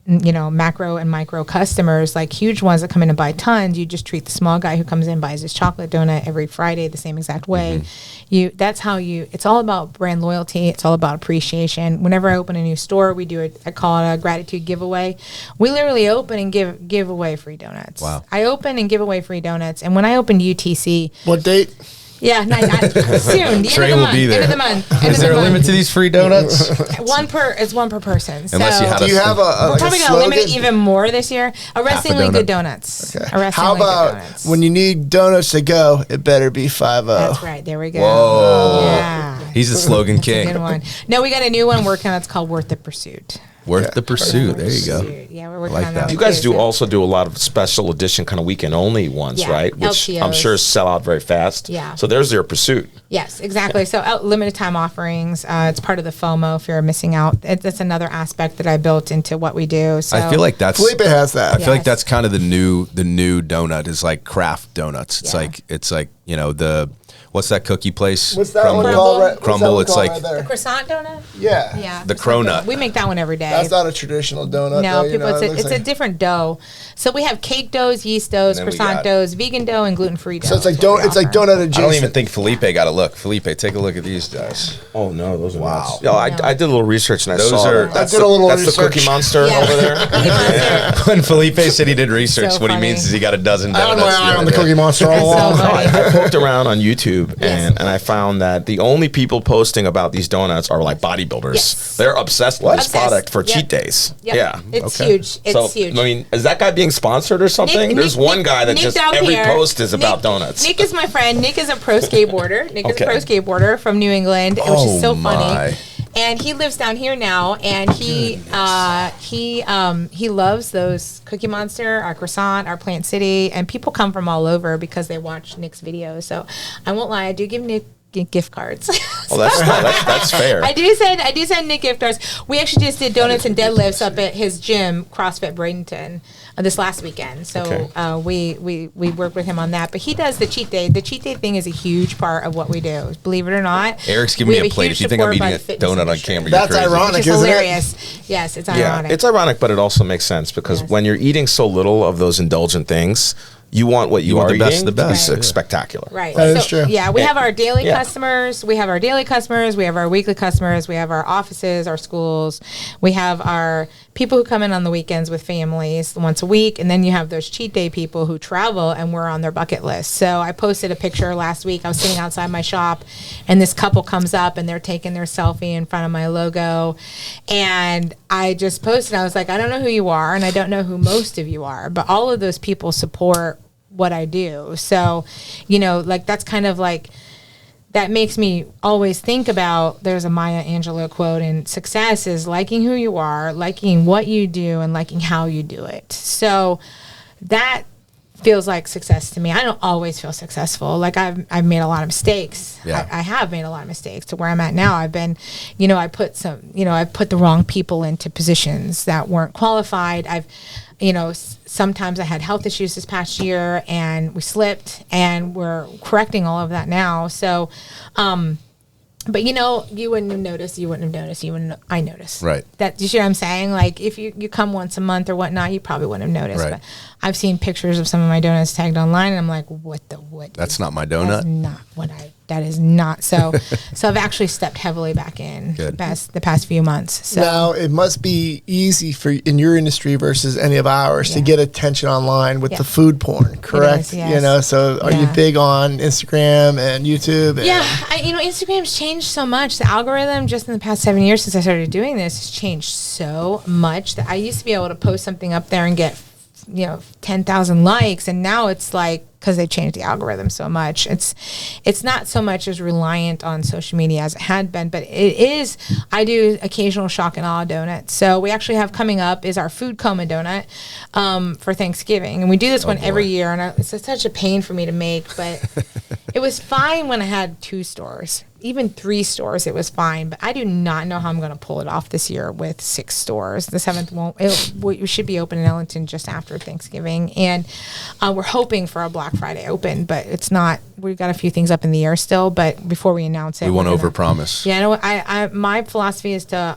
macro and micro customers, like huge ones that come in and buy tons. You just treat the small guy who comes in, buys his chocolate donut every Friday the same exact way. It's all about brand loyalty. It's all about appreciation. Whenever I open a new store, I call it a gratitude giveaway. We literally open and give away free donuts. Wow. I open and give away free donuts. And when I opened UTC. What date? Yeah, soon. The Train end of the will month. be there. End of the month. Is there a limit to these free donuts? It's one per person. Unless you had Do you have we're probably going to limit it slogan? even more this year. Arrestingly donut. Good Donuts. Okay. Arrestingly How Good about Donuts. when you need donuts to go, it better be 5-0. That's right. There we go. Whoa. Yeah. He's the slogan Good king. one. No, we got a new one working on. It's called Worth the Pursuit. Worth the pursuit. There you go. Yeah, we're working like on that. that. You guys also do a lot of special edition kind of weekend only ones, Yeah, right? Which I'm LTOs. sure sell out very fast. Yeah. So there's your pursuit. Yes, exactly. So limited time offerings. It's part of the FOMO, fear of missing out. That's another aspect that I built into what we do. So I feel like that's Felipe has that. I feel like Yes. that's kind of the new donut is like craft donuts. It's Yeah. like the what's that cookie place? What's that one Crumble. called? What's that Crumble, one it's called like- right there? croissant donut. Yeah. Yeah, The croissant cronut. donut. We make that one every day. That's not a traditional donut. No, though, people, it it's looks a like- different dough. So we have cake doughs, yeast doughs, And then we croissant got- doughs, vegan dough, and gluten-free dough. So it's like is what we it's like offer. donut adjacent. I don't even think Felipe got a look. Felipe, take a look at these guys. Oh no, those are Wow. nuts. Yo, I did a little research and I Those saw are- that. I That's did a little that's the research. Cookie Monster Yeah. over there. Cookie Monster. When Felipe said he did research, So what he funny. means is he got a dozen I had donuts. my eye on other the day. Cookie Monster all along. So funny. I poked around on YouTube Yes. and I found that the only people posting about these donuts are like bodybuilders. Yes. They're obsessed with this Obsessed. product for Yep. cheat days. Yep. Yeah. It's Okay. huge. It's So, huge. I mean, is that guy being sponsored or something? There's one guy that Nick just down every here. post is about Nick- donuts. Nick is my friend. Nick is a pro skateboarder. Nick is Okay. a pro skateboarder from New England, which Oh, is so my. funny. And he lives down here now, and he loves those Cookie Monster, our croissant, our Plant City, and people come from all over because they watch Nick's videos. So I won't lie, I do give Nick gift cards. Oh, that's fair. I do send Nick gift cards. We actually just did donuts and deadlifts up at his gym, CrossFit Bradenton, this last weekend. So Okay. we worked with him on that. But he does the cheat day. The cheat day thing is a huge part of what we do. Believe it or not. Eric's giving We me have a plate. huge If you think I'm support eating by a the fitness donut on industry. camera, That's you're crazy. ironic. Which is isn't it? hilarious. Yes, it's Yeah, ironic. it's ironic, but it also makes sense because Yes. when you're eating so little of those indulgent things, you want what you, want are the best eating of the to be best. Right. spectacular. Right. That is true. Yeah, we have our daily Yeah. customers. We have our daily customers. We have our weekly customers. We have our offices, our schools. We have our people who come in on the weekends with families once a week. And then you have those cheat day people who travel and we're on their bucket list. So I posted a picture last week. I was sitting outside my shop and this couple comes up and they're taking their selfie in front of my logo. And I just posted, I was like, I don't know who you are and I don't know who most of you are, but all of those people support what I do. So, like that's kind of like, that makes me always think about, there's a Maya Angelou quote, and success is liking who you are, liking what you do, and liking how you do it. So that feels like success to me. I don't always feel successful. Like I've made a lot of mistakes. Yeah. I have made a lot of mistakes to where I'm at now. I've been, I put the wrong people into positions that weren't qualified. Sometimes I had health issues this past year and we slipped and we're correcting all of that now. So, but you wouldn't have noticed, I noticed. Right. That, you see what I'm saying? Like if you come once a month or whatnot, you probably wouldn't have noticed. Right. But I've seen pictures of some of my donuts tagged online and I'm like, what? That's not my That's donut. not that is not. So I've actually stepped heavily back in Good. the past few months. So Now it must be easy for in your industry versus any of ours to Yeah. get attention online with Yeah. the food porn, correct? is, yes. So are you Yeah. big on Instagram and YouTube? And yeah, Instagram's changed so much. The algorithm just in the past 7 years since I started doing this has changed so much that I used to be able to post something up there and get 10,000 likes, and now it's like, because they changed the algorithm so much, it's not so much as reliant on social media as it had been, but it is. I do occasional shock and awe donuts. So we actually have coming up is our food coma donut for Thanksgiving, and we do this one every year, and it's such a pain for me to make, but it was fine when I had 2 stores. even 3 stores, it was fine. But I do not know how I'm going to pull it off this year with 6 stores. The 7th won't. We should be open in Ellington just after Thanksgiving, and we're hoping for a Black Friday open, but it's not. We've got a few things up in the air still, but before we announce it, we want to overpromise. Yeah, no, I my philosophy is to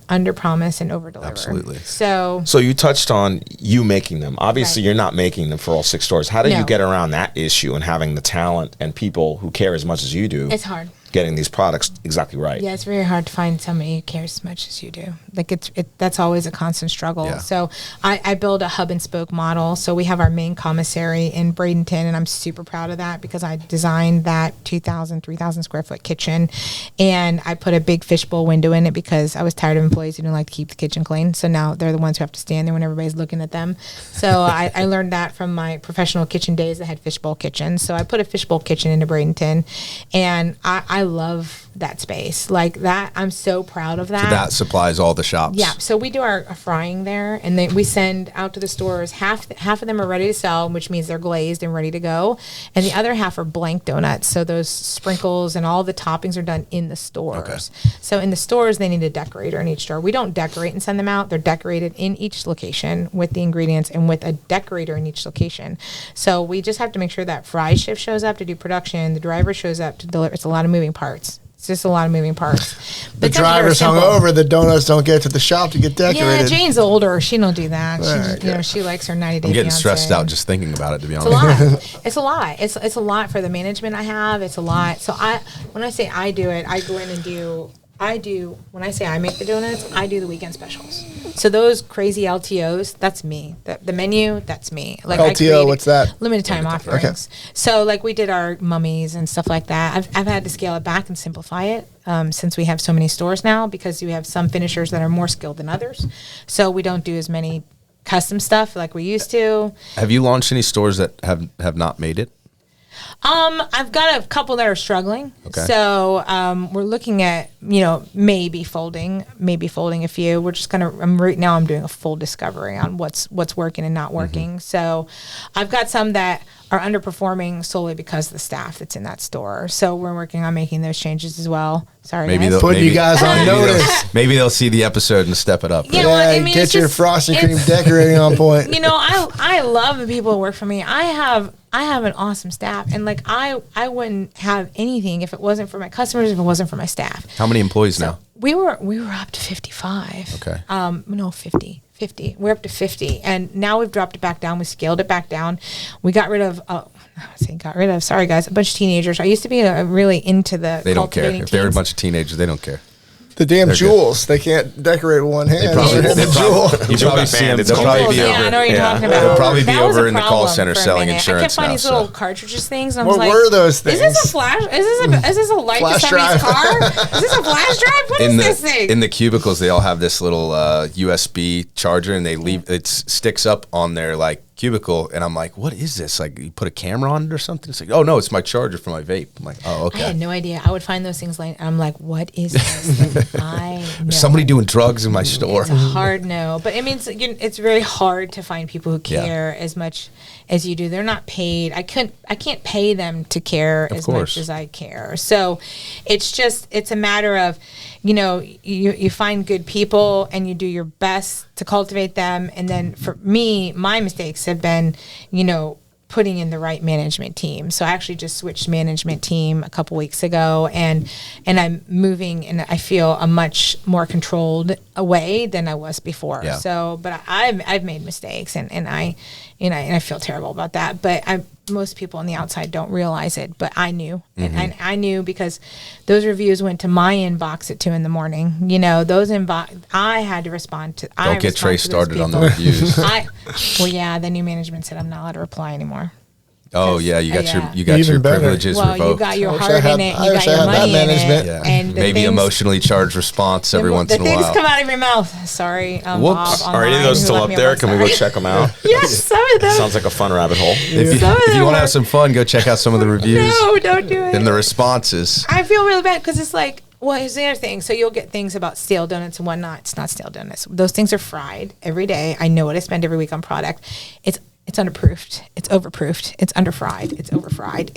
underpromise and overdeliver. Absolutely. So you touched on you making them. Obviously, you're not making them for all 6 stores. How did you get around that issue and having the talent and people who care as much as you do? It's hard. Getting these products exactly right. Yeah, it's very hard to find somebody who cares as much as you do. Like that's always a constant struggle. Yeah. So I build a hub and spoke model. So we have our main commissary in Bradenton, and I'm super proud of that because I designed that 2,000, 3,000 square foot kitchen, and I put a big fishbowl window in it because I was tired of employees who didn't like to keep the kitchen clean. So now they're the ones who have to stand there when everybody's looking at them. So I learned that from my professional kitchen days that had fishbowl kitchens. So I put a fishbowl kitchen into Bradenton, and I love that space like that. I'm so proud of that. So that supplies all the shops. Yeah. So we do our frying there, and then we send out to the stores. Half of them are ready to sell, which means they're glazed and ready to go, and the other half are blank donuts. So those sprinkles and all the toppings are done in the stores. Okay. So in the stores, they need a decorator in each store. We don't decorate and send them out. They're decorated in each location with the ingredients and with a decorator in each location. So we just have to make sure that fry shift shows up to do production. The driver shows up to deliver. It's a lot of moving parts. It's just a lot of moving parts. The driver's hung over. The donuts don't get to the shop to get decorated. Yeah, Jane's older. She don't do that. Right, She, she likes her 90-day. I'm getting fiance. stressed out just thinking about it, to be honest. It's a lot. It's a lot for the management I have. It's a lot. So when I say I do it, I go in and do. When I say I make the donuts, I do the weekend specials. So those crazy LTOs, that's me. The menu, that's me. Like LTO, what's that? Limited time offerings. Okay. So like we did our mummies and stuff like that. I've had to scale it back and simplify it since we have so many stores now because we have some finishers that are more skilled than others. So we don't do as many custom stuff like we used to. Have you launched any stores that have not made it? I've got a couple that are struggling. Okay. So we're looking at, maybe folding a few. We're just right now I'm doing a full discovery on what's working and not working. Mm-hmm. So I've got some that are underperforming solely because of the staff that's in that store. So we're working on making those changes as well. Sorry, guys. Putting you guys on notice. Maybe they'll see the episode and step it up. You know what? I mean, get your frosting cream decorating on point. I love the people who work for me. I have an awesome staff, and like I wouldn't have anything if it wasn't for my customers, if it wasn't for my staff. How many employees now? We were up to 55. Okay. No, 50. 50. We're up to 50, and now we've dropped it back down. We scaled it back down. We got rid of. Sorry guys, a bunch of teenagers. I used to be really into the. They don't care if they're a bunch of teenagers. They don't care. The damn jewels. They can't decorate with one hand. You probably see them. They'll probably be over. I know what you're talking about. They'll probably be over in the call center selling insurance. I kept finding now, these little cartridges things. And I what was like, were those things? Is this a flash? Is this a light flash to somebody's car? Is this a flash drive? What is this thing? In the cubicles, they all have this little USB charger, and they leave it sticks up on their cubicle, and I'm like, what is this? Like, you put a camera on it or something? It's like, oh no, it's my charger for my vape. I'm like, oh, okay. I had no idea. I would find those things and I'm like, what is this? I know. Somebody doing drugs in my store. It's a hard no, but I mean, it's very hard to find people who care as much as you do. They're not paid. I can't pay them to care as much as I care. So it's a matter of, you find good people and you do your best to cultivate them. And then for me, my mistakes have been, putting in the right management team. So I actually just switched management team a couple weeks ago, and I'm moving, and I feel a much more controlled way than I was before. Yeah. So, but I've made mistakes, and I feel terrible about that. But most people on the outside don't realize it, but I knew, and I knew because those reviews went to my inbox at 2 a.m. Those inbox, I had to respond to. Don't get Trey started on the reviews. The new management said I'm not allowed to reply anymore. Oh yeah, you got your privileges revoked. You got your heart in it. You got your money in it. Yeah. And maybe emotionally charged response every once in a while. The things come out of your mouth. Sorry, Whoops. Bob, are any of those still up there? Can we go check them out? Yes, some of them. Sounds like a fun rabbit hole. If you want to have some fun, go check out some of the reviews. No, don't do it. And the responses. I feel really bad because it's like, well, here's the other thing. So you'll get things about stale donuts and whatnot. It's not stale donuts. Those things are fried every day. I know what I spend every week on product. It's it's underproofed, it's overproofed, it's underfried, it's overfried.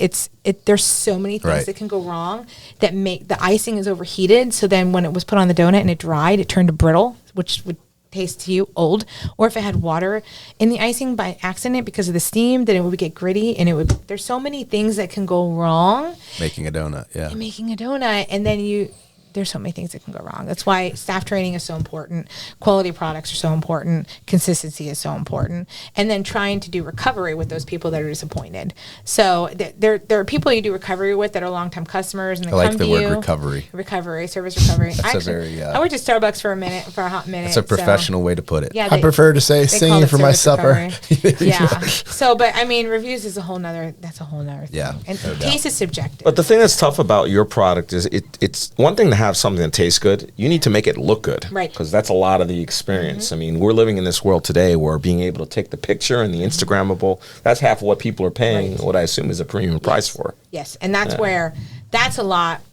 There's so many things that can go wrong that make the icing is overheated. So then when it was put on the donut and it dried, it turned to brittle, which would taste to you old. Or if it had water in the icing by accident because of the steam, then it would get gritty, and there's so many things that can go wrong Making a donut. Yeah. making a donut, and then there's so many things that can go wrong. That's why staff training is so important. Quality products are so important. Consistency is so important. And then trying to do recovery with those people that are disappointed. So there are people you do recovery with that are longtime customers, and they I like come the to word you. service recovery. I I worked at Starbucks for a hot minute. That's a professional way to put it. Yeah, I prefer to say they singing call it for my service supper. recovery. Yeah. So, but I mean, reviews is a whole nother thing. Yeah, And no doubt. taste is subjective. But the thing that's tough about your product is it's one thing to have something that tastes good. You need to make it look good. Right. Because that's a lot of the experience. I mean, we're living in this world today where being able to take the picture and the Instagrammable, that's half of what people are paying, what I assume is a premium price for. Yes, and that's where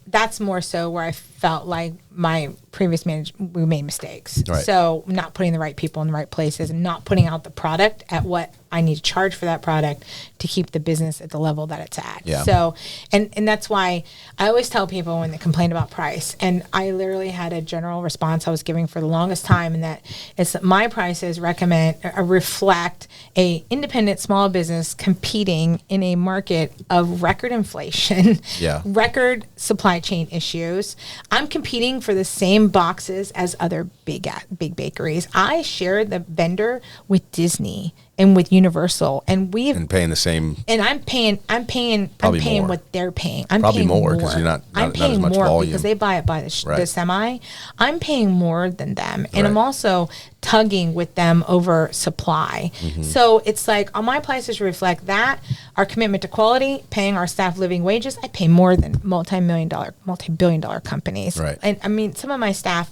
that's more so where I felt like my previous manager, we made mistakes. Right. So not putting the right people in the right places and not putting out the product at what I need to charge for that product to keep the business at the level that it's at. Yeah. So, and that's why I always tell people when they complain about price, and I literally had a general response I was giving for the longest time, and that is that my prices reflect a independent small business competing in a market of record inflation, record supply chain issues. I'm competing for the same boxes as other big bakeries. I share the vendor with Disney and with Universal, and paying the same. And I'm paying more. what they're paying. I'm probably paying more because you're not as much volume because they buy it by the semi. I'm paying more than them, and I'm also tugging with them over supply. Mm-hmm. So it's like on my prices reflect that our commitment to quality, paying our staff living wages. I pay more than multi-billion dollar companies. Right. And I mean, some of my staff,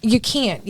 you can't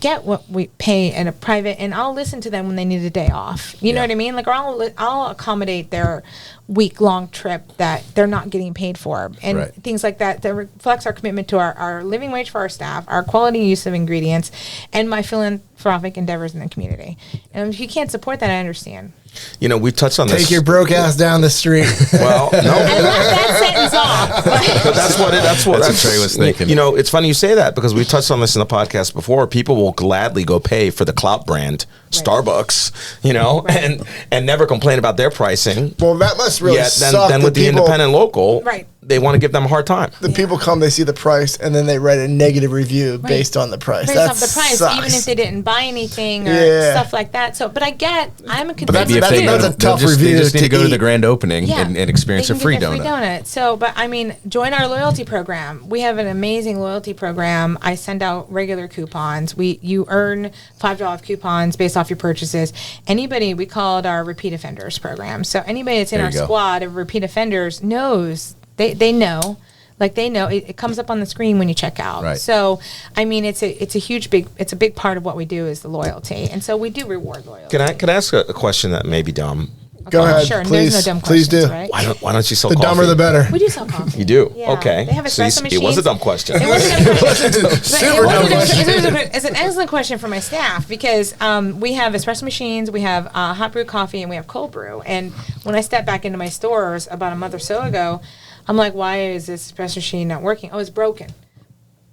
get what we pay in a private, and I'll listen to them when they need a day off. You know what I mean? Like, or I'll accommodate their week-long trip that they're not getting paid for, and things like that. That reflects our commitment to our living wage for our staff, our quality use of ingredients, and my philanthropic endeavors in the community. And if you can't support that, I understand. You know, we touched on this. Take your broke ass down the street. Well, no. I left that sentence off. But that's what Trey was thinking. You know, it's funny you say that because we touched on this in the podcast before. People will gladly go pay for the clout brand, Starbucks, you know, and never complain about their pricing. Well, that must really suck. Then with the independent local, they want to give them a hard time. The people come, they see the price, and then they write a negative review based on the price. Based off the price, sucks. even if they didn't buy anything or stuff like that. So, but I'm a consumer. That's a tough review. They just need to go to eat. the grand opening and experience a free donut. So, but I mean, join our loyalty program. We have an amazing loyalty program. I send out regular coupons. You earn $5 coupons based off your purchases. Anybody, we call it our repeat offenders program. So anybody that's in our squad of repeat offenders knows, they know. Like they know it comes up on the screen when you check out. Right. So, I mean, it's a big part of what we do is the loyalty, and so we do reward loyalty. Can I ask a question that may be dumb? Go ahead, sure. please. There's no dumb Please questions, do. right? Why don't you sell The coffee? dumber the better. We do sell coffee. You do? Yeah. Okay. They have espresso machines. It was a dumb question. It was a dumb question. Super dumb question. It's an excellent question for my staff because we have espresso machines, we have hot brew coffee, and we have cold brew. And when I stepped back into my stores about a month or so ago, I'm like, why is this espresso machine not working? Oh, it's broken.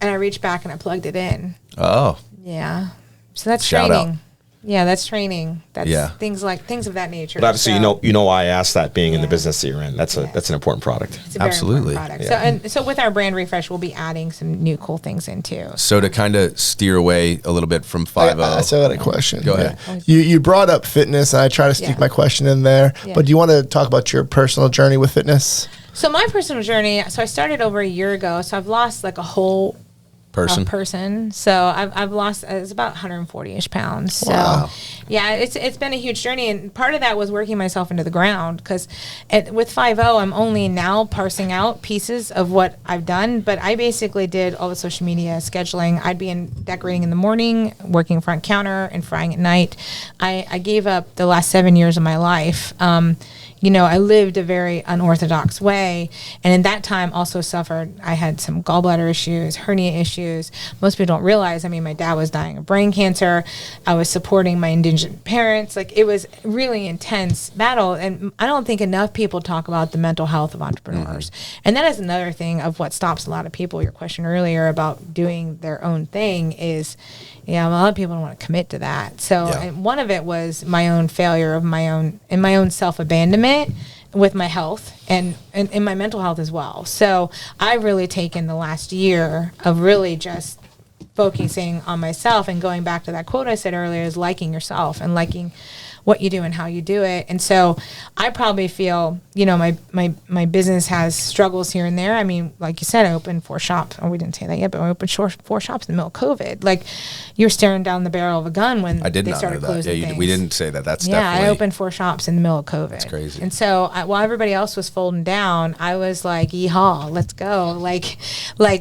And I reached back and I plugged it in. Oh. Yeah. So that's Shout training. out. Yeah, that's training. That's things of that nature. But obviously, you know why I asked that being in the business that you're in. That's an important product. It's a very Absolutely. important product. So with our brand refresh, we'll be adding some new cool things in too. So to kind of steer away a little bit from 5-0. I still got a question. Go ahead. You brought up fitness, and I try to sneak my question in there. Yeah. But do you want to talk about your personal journey with fitness? So my personal journey, so I started over a year ago. So I've lost like a whole person. So I've lost, it's about 140-ish pounds. So yeah, it's been a huge journey. And part of that was working myself into the ground because with 5-0, I'm only now parsing out pieces of what I've done. But I basically did all the social media scheduling. I'd be decorating in the morning, working front counter, and frying at night. I gave up the last 7 years of my life. I lived a very unorthodox way. And in that time also I had some gallbladder issues, hernia issues. Most people don't realize, my dad was dying of brain cancer. I was supporting my indigent parents. Like, it was really intense battle. And I don't think enough people talk about the mental health of entrepreneurs. And that is another thing of what stops a lot of people. Your question earlier about doing their own thing is, a lot of people don't want to commit to that. So and one of it was my own failure of my own self-abandonment with my health and my mental health as well. So I've really taken the last year of really just focusing on myself and going back to that quote I said earlier is liking yourself and liking what you do and how you do it. And so I probably feel, my business has struggles here and there. I mean, like you said, I opened 4 shops. Oh, we didn't say that yet, but I opened 4 shops in the middle of COVID. Like, you're staring down the barrel of a gun when they started closing things. We didn't say that. That's definitely. I opened 4 shops in the middle of COVID. That's crazy. And so while everybody else was folding down, I was like, yeehaw, let's go. Like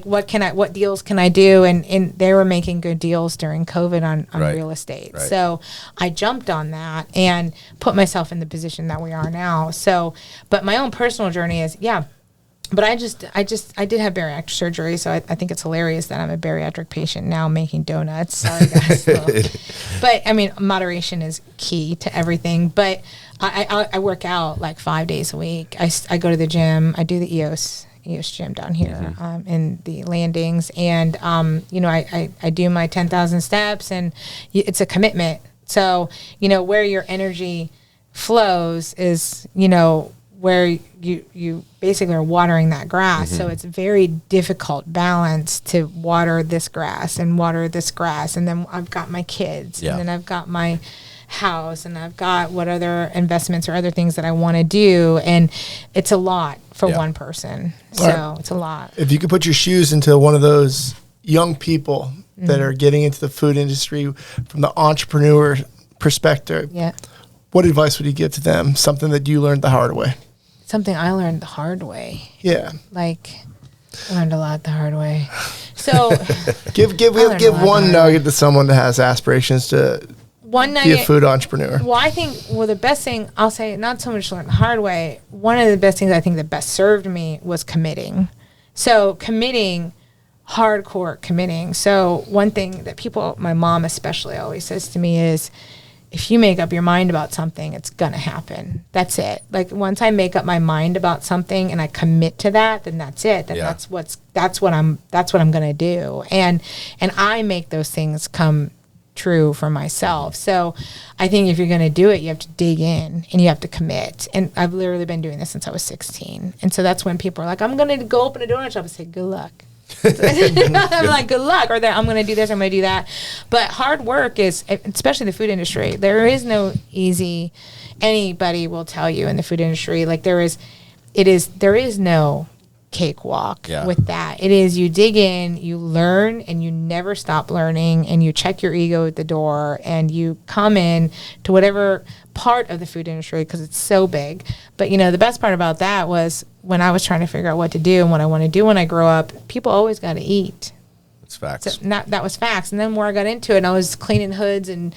what deals can I do? And they were making good deals during COVID on real estate. Right. So I jumped on that and put myself in the position that we are now. So, but my own personal journey is, but I did have bariatric surgery, so I think it's hilarious that I'm a bariatric patient now making donuts. Sorry, guys. But, moderation is key to everything. But I work out like 5 days a week. I go to the gym. I do the EOS gym down here in the landings. And, I do my 10,000 steps, and it's a commitment. So, where your energy flows is, where you basically are watering that grass. So it's a very difficult balance to water this grass. And then I've got my kids and then I've got my house and I've got what other investments or other things that I want to do. And it's a lot for one person. So it's a lot. If you could put your shoes into one of those young people that are getting into the food industry from the entrepreneur perspective, what advice would you give to them? Something that you learned the hard way. Something I learned the hard way. Yeah. Like, I learned a lot the hard way. So give one nugget to someone that has aspirations to be a food entrepreneur. Well, I think the best thing I'll say, not so much learn the hard way. One of the best things I think that best served me was committing. So hardcore committing. So one thing that people, my mom especially, always says to me is, if you make up your mind about something, it's going to happen. That's it. Like, once I make up my mind about something and I commit to that, then that's it. Then that's what I'm going to do. And I make those things come true for myself. So I think if you're going to do it, you have to dig in and you have to commit. And I've literally been doing this since I was 16. And so that's when people are like, I'm going to go open a donut shop. I say, good luck. I'm like, good luck, or I'm going to do this, I'm going to do that. But hard work is, especially the food industry, there is no easy, anybody will tell you in the food industry, like there is no cakewalk with that. It is, you dig in, you learn, and you never stop learning, and you check your ego at the door, and you come in to whatever part of the food industry, because it's so big. But the best part about that was when I was trying to figure out what to do and what I want to do when I grow up, people always got to eat. It's facts. So that was facts. And then more I got into it, and I was cleaning hoods, and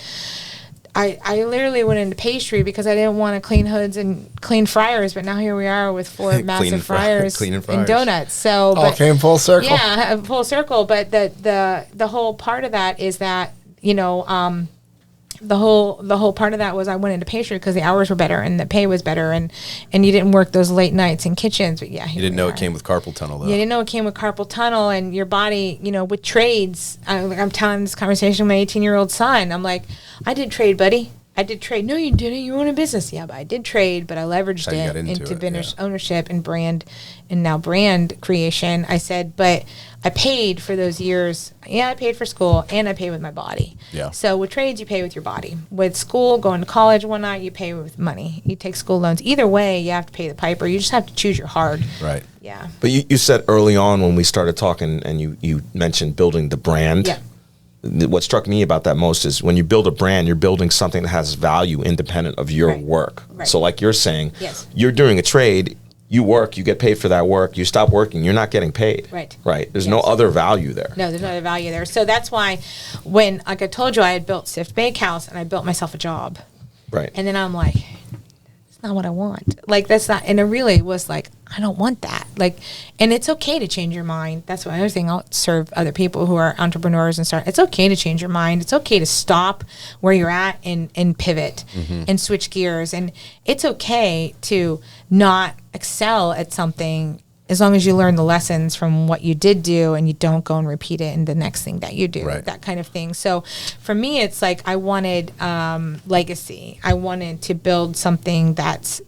I literally went into pastry because I didn't want to clean hoods and clean fryers, but now here we are with 4 massive fryers and donuts. So all came full circle. Yeah, full circle. But the whole part of that is that, the whole part of that was I went into pastry because the hours were better and the pay was better, and you didn't work those late nights in kitchens. But you didn't know it came with carpal tunnel, though. You didn't know it came with carpal tunnel, and your body, with trades. I'm telling this conversation with my 18-year-old son. I'm like, I did trade, buddy. I did trade. No, you didn't. You own a business. Yeah, but I did trade, but I leveraged it into business ownership and brand, and now brand creation. I said, but I paid for those years. Yeah, I paid for school, and I paid with my body. Yeah. So with trades, you pay with your body. With school, going to college, whatnot, you pay with money. You take school loans. Either way, you have to pay the piper. You just have to choose your hard. Right. Yeah. But you said early on when we started talking, and you mentioned building the brand. Yeah. What struck me about that most is when you build a brand, you're building something that has value independent of your work. Right. So like you're saying, yes, you're doing a trade, you work, you get paid for that work, you stop working, you're not getting paid. Right. Right. There's no other value there. No, there's no other value there. So that's why when, like I told you, I had built Sift Bakehouse and I built myself a job. Right. And then I'm like, that's not what I want. Like, that's not, and it really was like, I don't want that. Like, and it's okay to change your mind. That's one other thing I'll serve other people who are entrepreneurs and start. It's okay to change your mind. It's okay to stop where you're at and pivot and switch gears. And it's okay to not excel at something as long as you learn the lessons from what you did do and you don't go and repeat it in the next thing that you do, that kind of thing. So for me, it's like I wanted legacy. I wanted to build something that's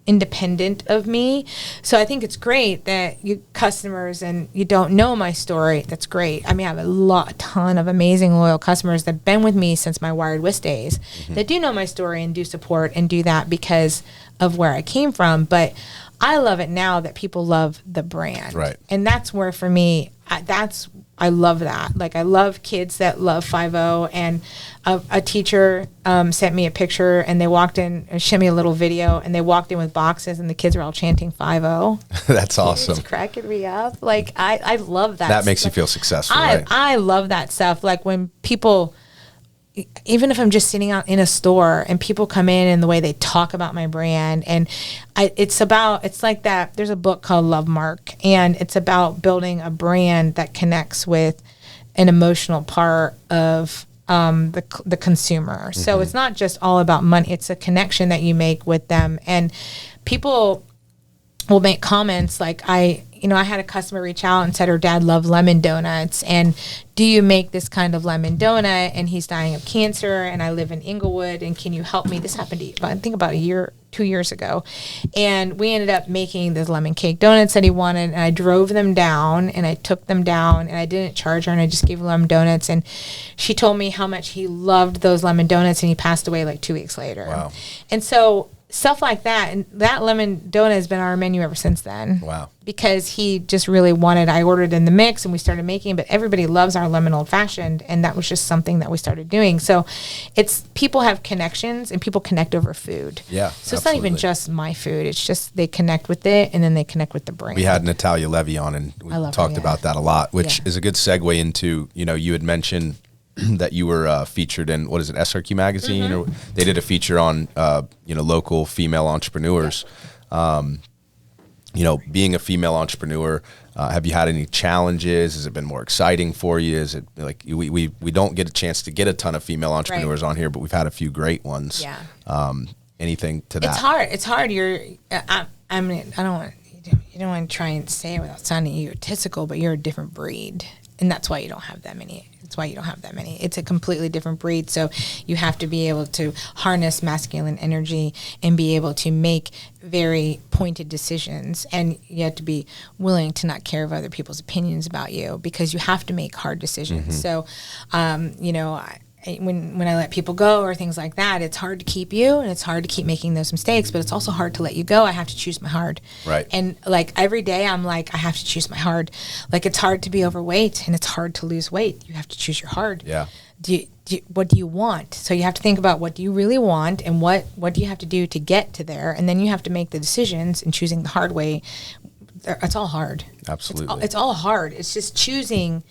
independent of me. So I think it's great that you customers and you don't know my story. That's great. I mean, I have a ton of amazing loyal customers that have been with me since my Wired Whisk days that do know my story and do support and do that because of where I came from. But I love it now that people love the brand. Right. And that's where, for me, I love that. Like, I love kids that love 5-0. And a teacher sent me a picture, and they walked in and showed me a little video, and they walked in with boxes, and the kids were all chanting 5-0. That's awesome. It's cracking me up. Like, I love that. That makes you feel successful, right? I love that stuff. Like, when people, even if I'm just sitting out in a store and people come in and the way they talk about my brand, and it's like that. There's a book called Love Mark, and it's about building a brand that connects with an emotional part of the consumer. So it's not just all about money. It's a connection that you make with them. And people will make comments like, I had a customer reach out and said her dad loved lemon donuts, and do you make this kind of lemon donut? And he's dying of cancer, and I live in Inglewood, and can you help me? This happened I think about 2 years ago. And we ended up making those lemon cake donuts that he wanted, and I drove them down, and I took them down, and I didn't charge her, and I just gave her lemon donuts. And she told me how much he loved those lemon donuts, and he passed away like 2 weeks later. Wow. And so stuff like that, and that lemon donut has been on our menu ever since then. Wow. Because he just really wanted, I ordered in the mix and we started making, but everybody loves our lemon old fashioned, and that was just something that we started doing. So it's, people have connections and people connect over food. Yeah. So it's not even just my food. It's just they connect with it, and then they connect with the brand. We had Natalia Levy on, and we talked about that a lot, which is a good segue into, you had mentioned that you were featured in, what is it, SRQ magazine, or they did a feature on local female entrepreneurs. Being a female entrepreneur, have you had any challenges? Has it been more exciting for you? Is it like we don't get a chance to get a ton of female entrepreneurs on here, but we've had a few great ones. Yeah. Anything to that? It's hard. I mean, you don't want to try and say it without sounding egotistical, but you're a different breed, and that's why you don't have that many. It's a completely different breed. So you have to be able to harness masculine energy and be able to make very pointed decisions. And you have to be willing to not care of other people's opinions about you, because you have to make hard decisions. So, when I let people go or things like that, it's hard to keep you, and it's hard to keep making those mistakes, but it's also hard to let you go. I have to choose my hard. Right. And like every day I'm like, I have to choose my hard. Like, it's hard to be overweight and it's hard to lose weight. You have to choose your hard. Yeah. What do you want? So you have to think about, what do you really want, and what do you have to do to get to there? And then you have to make the decisions, and choosing the hard way. It's all hard. Absolutely. It's all hard. It's just choosing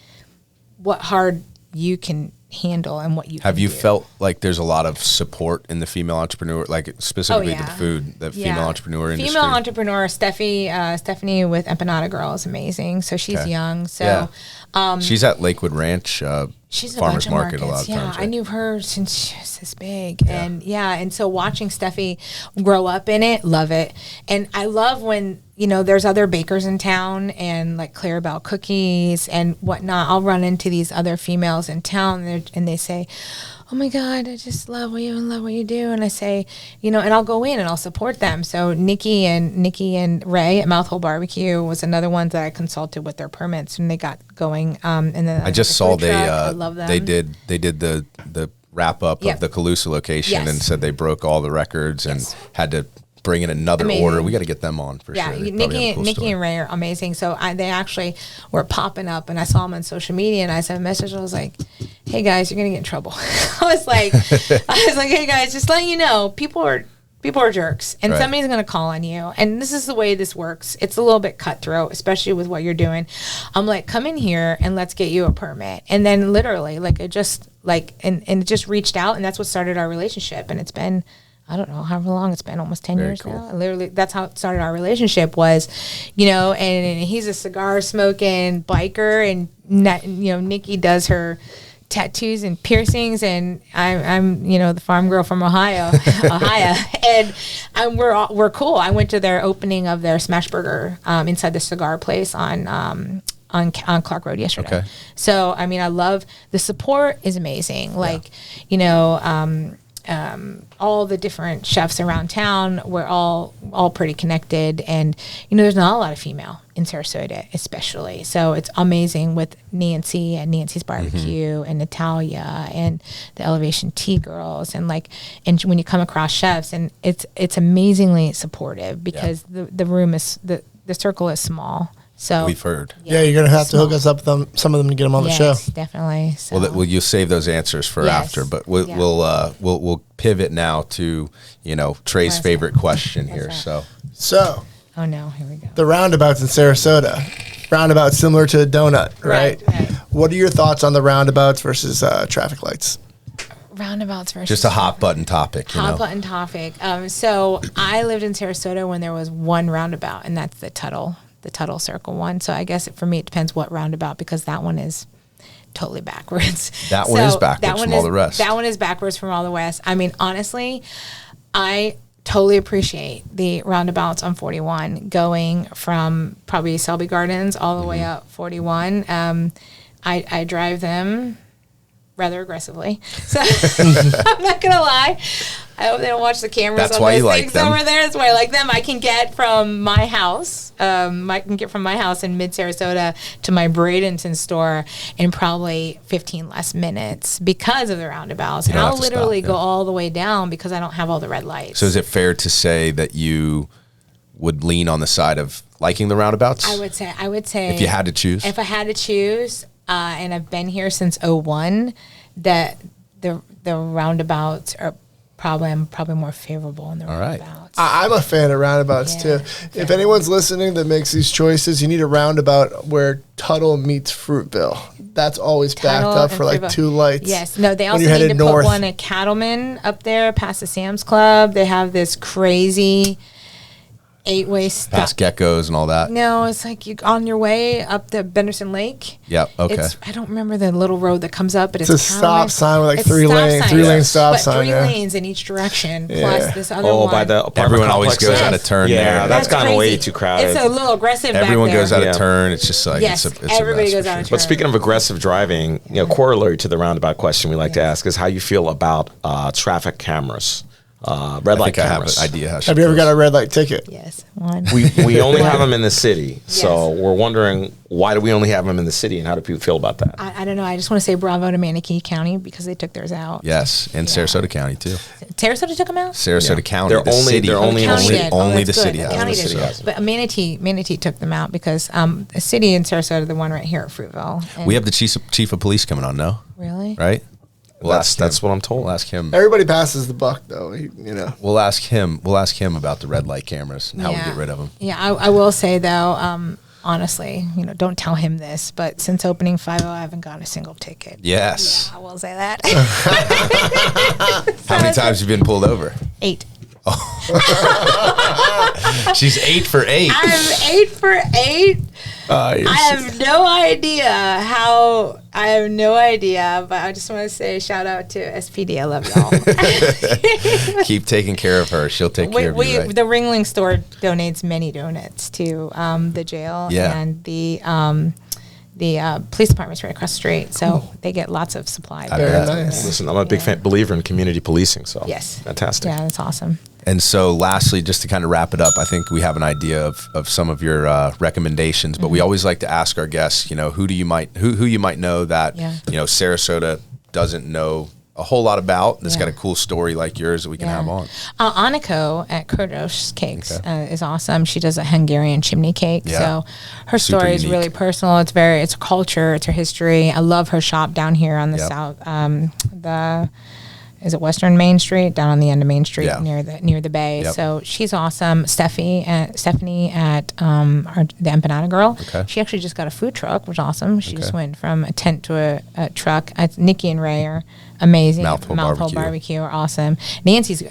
what hard you can handle and what you have can you do. Felt like there's a lot of support in the female entrepreneur, like specifically the food, the female entrepreneur industry? Female entrepreneur Stephanie with Empanada Girl is amazing. So she's young. So she's at Lakewood Ranch. She's farmers a market markets. a lot of times. I knew her since she was this big. And so watching Steffi grow up in it, love it. And I love when, there's other bakers in town, and like Clarabelle Cookies and whatnot. I'll run into these other females in town, and they say, oh my God, I just love what you do. And I say, and I'll go in and I'll support them. So Nikki and Ray at Mouthful Barbecue was another one that I consulted with their permits when they got going. And then I just saw I love them. they did the wrap up of the Calusa location and said they broke all the records and had to bring in another order. We got to get them on for sure. Nikki and Ray are amazing. So they actually were popping up, and I saw them on social media, and I sent a message. I was like, hey guys, you're going to get in trouble. I was like, hey guys, just letting you know, people are jerks, and somebody's going to call on you. And this is the way this works. It's a little bit cutthroat, especially with what you're doing. I'm like, come in here and let's get you a permit. And then literally, it just reached out, and that's what started our relationship. And it's been, I don't know, however long it's been, almost 10 Very years cool. now. Literally, that's how it started our relationship was, and he's a cigar smoking biker, and, Nikki does her tattoos and piercings, and I'm the farm girl from Ohio, and we're cool. I went to their opening of their Smash Burger inside the cigar place on Clark Road yesterday. Okay. So I love the support is amazing. Like all the different chefs around town, we're all pretty connected, and there's not a lot of female in Sarasota, especially. So it's amazing with Nancy and Nancy's Barbecue and Natalia and the Elevation Tea Girls, and when you come across chefs, and it's amazingly supportive because the room is the circle is small. So We've heard. Yeah, you're gonna have to hook us up with them, some of them, to get them on the show. Yes, definitely. So. Well, you'll save those answers for Yes. after, but we'll pivot now to Trey's favorite question here. that? So Oh no, here we go. the roundabouts in Sarasota, roundabouts similar to a donut, right? Right. What are your thoughts on the roundabouts versus traffic lights? Roundabouts versus Just a hot button topic. hot button topic. So I lived in Sarasota when there was one roundabout, and that's the Tuttle Circle one. So I guess for me it depends what roundabout, because that one is totally backwards. That one is backwards from all the rest. That one is backwards from all the rest. Honestly, I totally appreciate the roundabouts on 41 going from probably Selby Gardens all the way up 41. I drive them rather aggressily. So I'm not going to lie. I hope they don't watch the cameras That's on why those you like things them. over there. That's why I like them. I can get from my house, in mid Sarasota to my Bradenton store in probably 15 less minutes because of the roundabouts. You And don't I'll have to literally stop, go all the way down because I don't have all the red lights. So is it fair to say that you would lean on the side of liking the roundabouts? I would say If you had to choose? If I had to choose, and I've been here since 2001, that the roundabouts are I'm probably more favorable in the right. roundabouts. I'm a fan of roundabouts Yeah. too. If anyone's listening that makes these choices, you need a roundabout where Tuttle meets Fruitville. That's always backed Tuttle up and for like Fruitville. 2 lights. Yes. No, they when also you're need headed to north. put one at Cattleman up there past the Sam's Club. They have this crazy 8-way stop. Past geckos and all that? No, it's like you on your way up the Benderson Lake. Yep, okay. I don't remember the little road that comes up, but It's it's a Cattleman. stop sign with like It's three stop lane signs, 3-lane stop but sign. 3 Yeah. lanes in each direction, Yeah. plus this other one. by the apartment Everyone always complex goes there? out of turn Yeah, there. that's gotten crazy. way too crowded. It's a little aggressive Everyone back there. goes out Yeah. of turn. It's just like, Yes, it's a everybody mess goes for out of sure. But speaking of aggressive driving, corollary to the roundabout question we like to ask is how you feel about traffic cameras, red I light think I have cameras. an idea how she Have you ever feels. got a red light ticket? Yes, one. We only have them in the city, so Yes. we're wondering why do we only have them in the city, and how do people feel about that? I don't know. I just want to say bravo to Manatee County because they took theirs out. Yes, and Sarasota County too. Sarasota took them out? Sarasota County, They're the only- city. they're only in the County city. did. Only That's the good. city has The them. county The city did. has them. But Manatee took them out because the city in Sarasota, the one right here at Fruitville. and- We have the chief of police coming on, no? Really? Right? We'll ask That's him. what I'm told. We'll ask him. Everybody passes the buck though. We'll ask him. We'll ask him about the red light cameras and how we get rid of them. Yeah, I will say though, honestly, don't tell him this, but since opening 5-0, I haven't gotten a single ticket. Yes. Yeah, I will say that. How many times have you been pulled over? 8. She's 8 for 8. I'm 8 for 8. I have no idea, but I just want to say shout out to SPD. I love y'all. Keep taking care of her. She'll take care of you. Right? The Ringling store donates many donuts to the jail Yeah. and the police department's right across the street, so they get lots of supplies. I Very bet. nice. Listen, I'm a big believer in community policing, so Yes. fantastic. Yeah, that's awesome. And so, lastly, just to kind of wrap it up, I think we have an idea of some of your recommendations. But we always like to ask our guests, who you might know that Sarasota doesn't know a whole lot about. That's got a cool story like yours that we can have on. Aniko at Kurdos Cakes is awesome. She does a Hungarian chimney cake. Yeah. So her Super story is unique. really personal. It's her culture. It's her history. I love her shop down here on the Yep. south. Is it Western Main Street? Down on the end of Main Street near the bay. Yep. So she's awesome. Stephanie at the Empanada Girl. Okay. She actually just got a food truck, which is awesome. She just went from a tent to a truck. It's Nikki and Ray are amazing. Mouthful Barbecue are awesome. Nancy's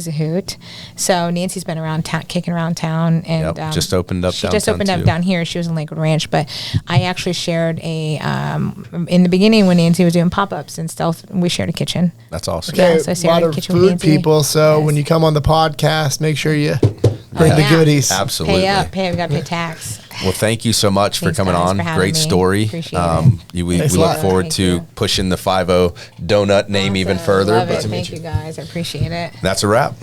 a hoot. So Nancy's been around town, kicking around town, and just opened up. She just opened up down here. She was in Lakewood Ranch, but I actually shared in the beginning when Nancy was doing pop-ups and Stealth, we shared a kitchen. That's awesome. Okay, so I a shared lot a of kitchen with food Nancy. people. So when you come on the podcast, make sure you bring the goodies. Absolutely. Pay up. We got to pay tax. Well, thank you so much for coming guys, on. for having Great me. story. Appreciate it. We Thanks a look lot. forward Thank to you. pushing the 50 donut name even Awesome. further. Love But it. Thank you guys. I appreciate it. that's a wrap.